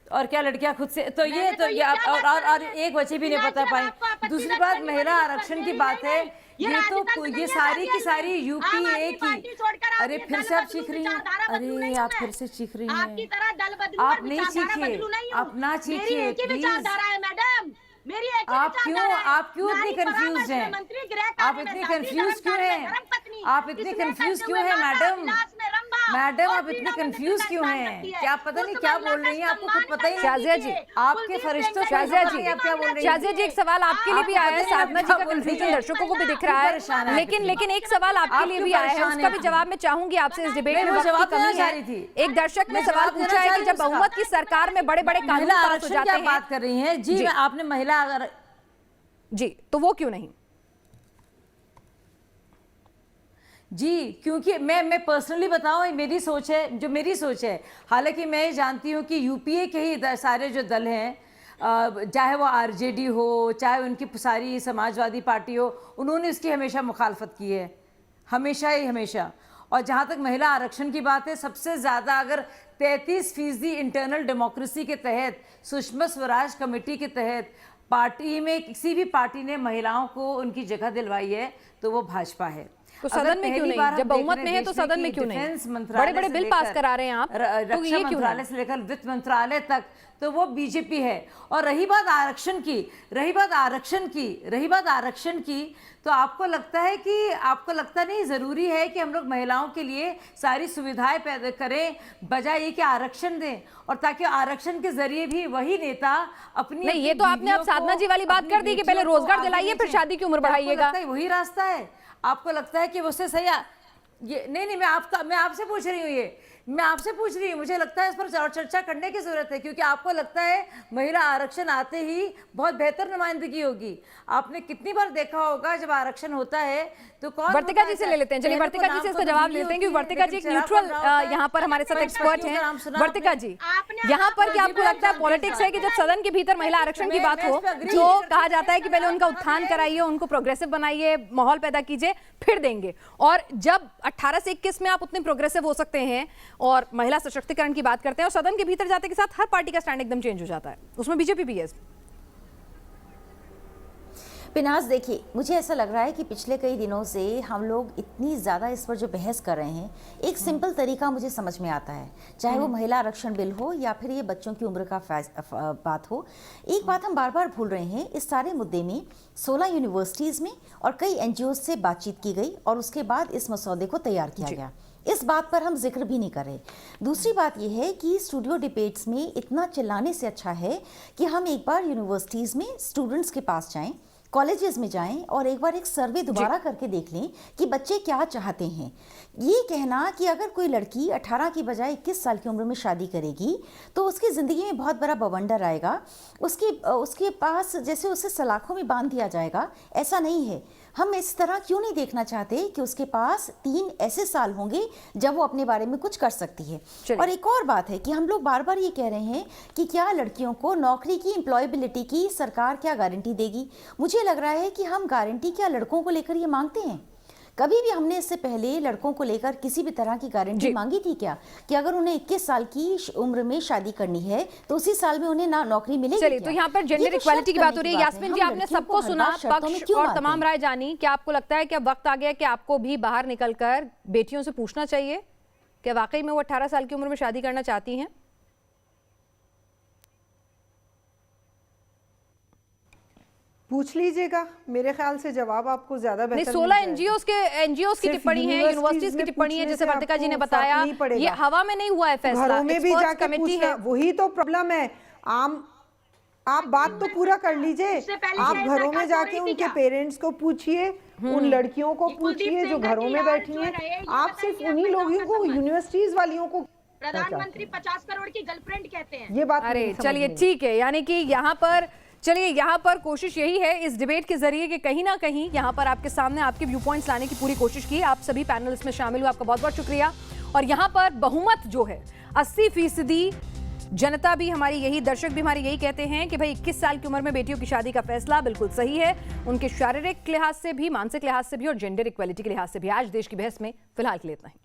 और क्या लड़कियां खुद से, तो ये और एक बच्चे भी नहीं बता पाए। दूसरी बात, महिला आरक्षण की बात है, ये सारी की सारी यूपीए की। अरे फिर से आप चीख रही हैं, अरे आप फिर से चीख रही हैं, आप नहीं चीखिए, आप ना चीखिए प्लीज। आप क्यों इतनी कंफ्यूज हैं? आप इतनी कंफ्यूज क्यों हैं? आप इतनी कंफ्यूज क्यों हैं मैडम? आप इतनी कंफ्यूज क्यों हैं? क्या आप पता नहीं क्या बोल रही हैं, आपको खुद पता ही नहीं।
शाजिया जी,
आपके फरिश्तों,
शाजिया जी
आप क्या बोल रही हैं?
शाजिया जी एक सवाल आपके लिए भी आया है, साधना जी का कंफ्यूजन दर्शकों को भी दिख रहा है, लेकिन एक सवाल आपके लिए भी आया है, उसका भी जवाब मैं चाहूंगी आपसे इस डिबेट में। वक्त की कमी है, एक दर्शक ने सवाल पूछा है कि जब बहुमत की सरकार में बड़े बड़े कानून पास हो जाते हैं,
बात कर रही हैं जी, आपने महिला
जी, तो वो क्यों नहीं
जी? क्योंकि मैं पर्सनली बताऊं, मेरी सोच है, जो मेरी सोच है। हालांकि मैं जानती हूं कि यूपीए के ही सारे जो दल हैं, चाहे वो आरजेडी हो, चाहे उनकी सारी समाजवादी पार्टी हो, उन्होंने इसकी हमेशा मुखालफत की है, हमेशा। और जहाँ तक महिला आरक्षण की बात है, सबसे ज़्यादा अगर 33% इंटरनल डेमोक्रेसी के तहत, सुषमा स्वराज कमेटी के तहत पार्टी में किसी भी पार्टी ने महिलाओं को उनकी जगह दिलवाई है तो वो भाजपा है।
तो सदन में क्यों नहीं? जब बहुमत में है तो सदन में क्यों नहीं? बड़े बड़े बिल पास करा रहे हैं आप, तो ये क्यों?
मंत्रालय से लेकर वित्त मंत्रालय तक तो वो बीजेपी है। और रही बात आरक्षण की, तो आपको लगता नहीं जरूरी है कि हम लोग महिलाओं के लिए सारी सुविधाएं पैदा करें, बजाय ये कि आरक्षण दें, और ताकि आरक्षण के जरिए भी वही नेता अपनी
नहीं, ये तो आपने अब साधना जी वाली बात कर दी कि पहले रोजगार दिलाइए फिर शादी की उम्र बढ़ाइएगा।
वही रास्ता है? आपको लगता है कि उससे सही ये नहीं, मैं आपसे पूछ रही हूँ, मुझे लगता है इस पर चर्चा करने की जरूरत है, क्योंकि आपको लगता है महिला आरक्षण आते ही बहुत बेहतर नुमाइंदगी होगी। आपने कितनी बार देखा होगा जब आरक्षण होता है तो कौन?
वर्तिका जी से ले लेते हैं, चलिए वर्तिका जी से इसका जवाब लेते हैं, क्योंकि वर्तिका जी एक न्यूट्रल यहाँ पर हमारे साथ एक्सपर्ट हैं। वर्तिका जी, यहाँ पर क्या आपको लगता है पॉलिटिक्स है कि जब सदन के भीतर महिला आरक्षण की बात हो तो कहा जाता है कि पहले उनका उत्थान कराइए, उनको प्रोग्रेसिव बनाइए, माहौल पैदा कीजिए, फिर देंगे, और जब 18 से 21 में आप उतने प्रोग्रेसिव हो सकते हैं और महिला सशक्तिकरण की बात करते हैं, और सदन के भीतर जाते के साथ हर पार्टी का स्टैंड एकदम चेंज हो जाता है, उसमें बीजेपी भी है।
पिनाज, देखिए, मुझे ऐसा लग रहा है कि पिछले कई दिनों से हम लोग इतनी ज़्यादा इस पर जो बहस कर रहे हैं, एक सिंपल तरीका मुझे समझ में आता है, चाहे वो महिला आरक्षण बिल हो या फिर ये बच्चों की उम्र का बात हो। एक बात हम बार बार भूल रहे हैं, इस सारे मुद्दे में 16 यूनिवर्सिटीज़ में और कई NGOs से बातचीत की गई और उसके बाद इस मसौदे को तैयार किया गया। इस बात पर हम जिक्र भी नहीं कर रहे। दूसरी बात यह है कि स्टूडियो डिबेट्स में इतना चिल्लाने से अच्छा है कि हम एक बार यूनिवर्सिटीज़ में स्टूडेंट्स के पास जाएं, कॉलेजेस में जाएं और एक बार एक सर्वे दोबारा करके देख लें कि बच्चे क्या चाहते हैं। ये कहना कि अगर कोई लड़की 18 की बजाय 21 साल की उम्र में शादी करेगी तो उसकी ज़िंदगी में बहुत बड़ा बवंडर आएगा, उसके पास जैसे उसे सलाखों में बांध दिया जाएगा, ऐसा नहीं है। हम इस तरह क्यों नहीं देखना चाहते कि उसके पास 3 ऐसे साल होंगे जब वो अपने बारे में कुछ कर सकती है। और एक और बात है कि हम लोग बार बार ये कह रहे हैं कि क्या लड़कियों को नौकरी की, एम्प्लॉयबिलिटी की सरकार क्या गारंटी देगी। मुझे लग रहा है कि हम गारंटी क्या लड़कों को लेकर ये मांगते हैं? कभी भी हमने इससे पहले लड़कों को लेकर किसी भी तरह की गारंटी मांगी थी क्या कि अगर उन्हें 21 साल की उम्र में शादी करनी है तो उसी साल में उन्हें ना नौकरी मिलेगी?
चलिए, तो यहाँ पर जेंडर इक्वालिटी की बात हो रही है। यास्मीन जी, आपने सबको सुना, पक्ष और तमाम राय जानी। क्या आपको लगता है कि अब वक्त आ गया कि आपको भी बाहर निकलकर बेटियों से पूछना चाहिए कि वाकई में वो 18 साल की उम्र में शादी करना चाहती हैं?
पूछ लीजिएगा, मेरे ख्याल से जवाब आपको ज्यादा
नहीं,
बेहतर
16
मिल जाएगा।
एनजीओ की टिप्पणी है, यूनिवर्सिटीज की टिप्पणी है, जैसे वर्तिका जी ने बताया, ये हवा में नहीं हुआ है फैसला,
घरों में भी
एक्सपर्ट्स
जाके
कमेटी
पूछना,
है।
वही तो प्रॉब्लम है। आप बात तो पूरा कर लीजिए। आप घरों में जाके उनके पेरेंट्स को पूछिए, उन लड़कियों को पूछिए जो घरों में बैठी हैं। आप सिर्फ उन्हीं लोगों को, यूनिवर्सिटीज वालियों को
प्रधानमंत्री 50 करोड़ की गर्लफ्रेंड कहते हैं।
ये बात
अरे चलिए ठीक है, यानी कि यहाँ पर कोशिश यही है इस डिबेट के जरिए कि कहीं ना कहीं यहाँ पर आपके सामने आपके व्यू पॉइंट्स लाने की पूरी कोशिश की। आप सभी पैनलिस्ट में शामिल हुए, आपका बहुत बहुत शुक्रिया। और यहाँ पर बहुमत जो है 80%, जनता भी हमारी यही, दर्शक भी हमारी यही कहते हैं कि भाई 21 साल की उम्र में बेटियों की शादी का फैसला बिल्कुल सही है, उनके शारीरिक लिहाज से भी, मानसिक लिहाज से भी और जेंडर इक्वालिटी के लिहाज से भी। आज देश की बहस में फिलहाल के लिए इतना ही।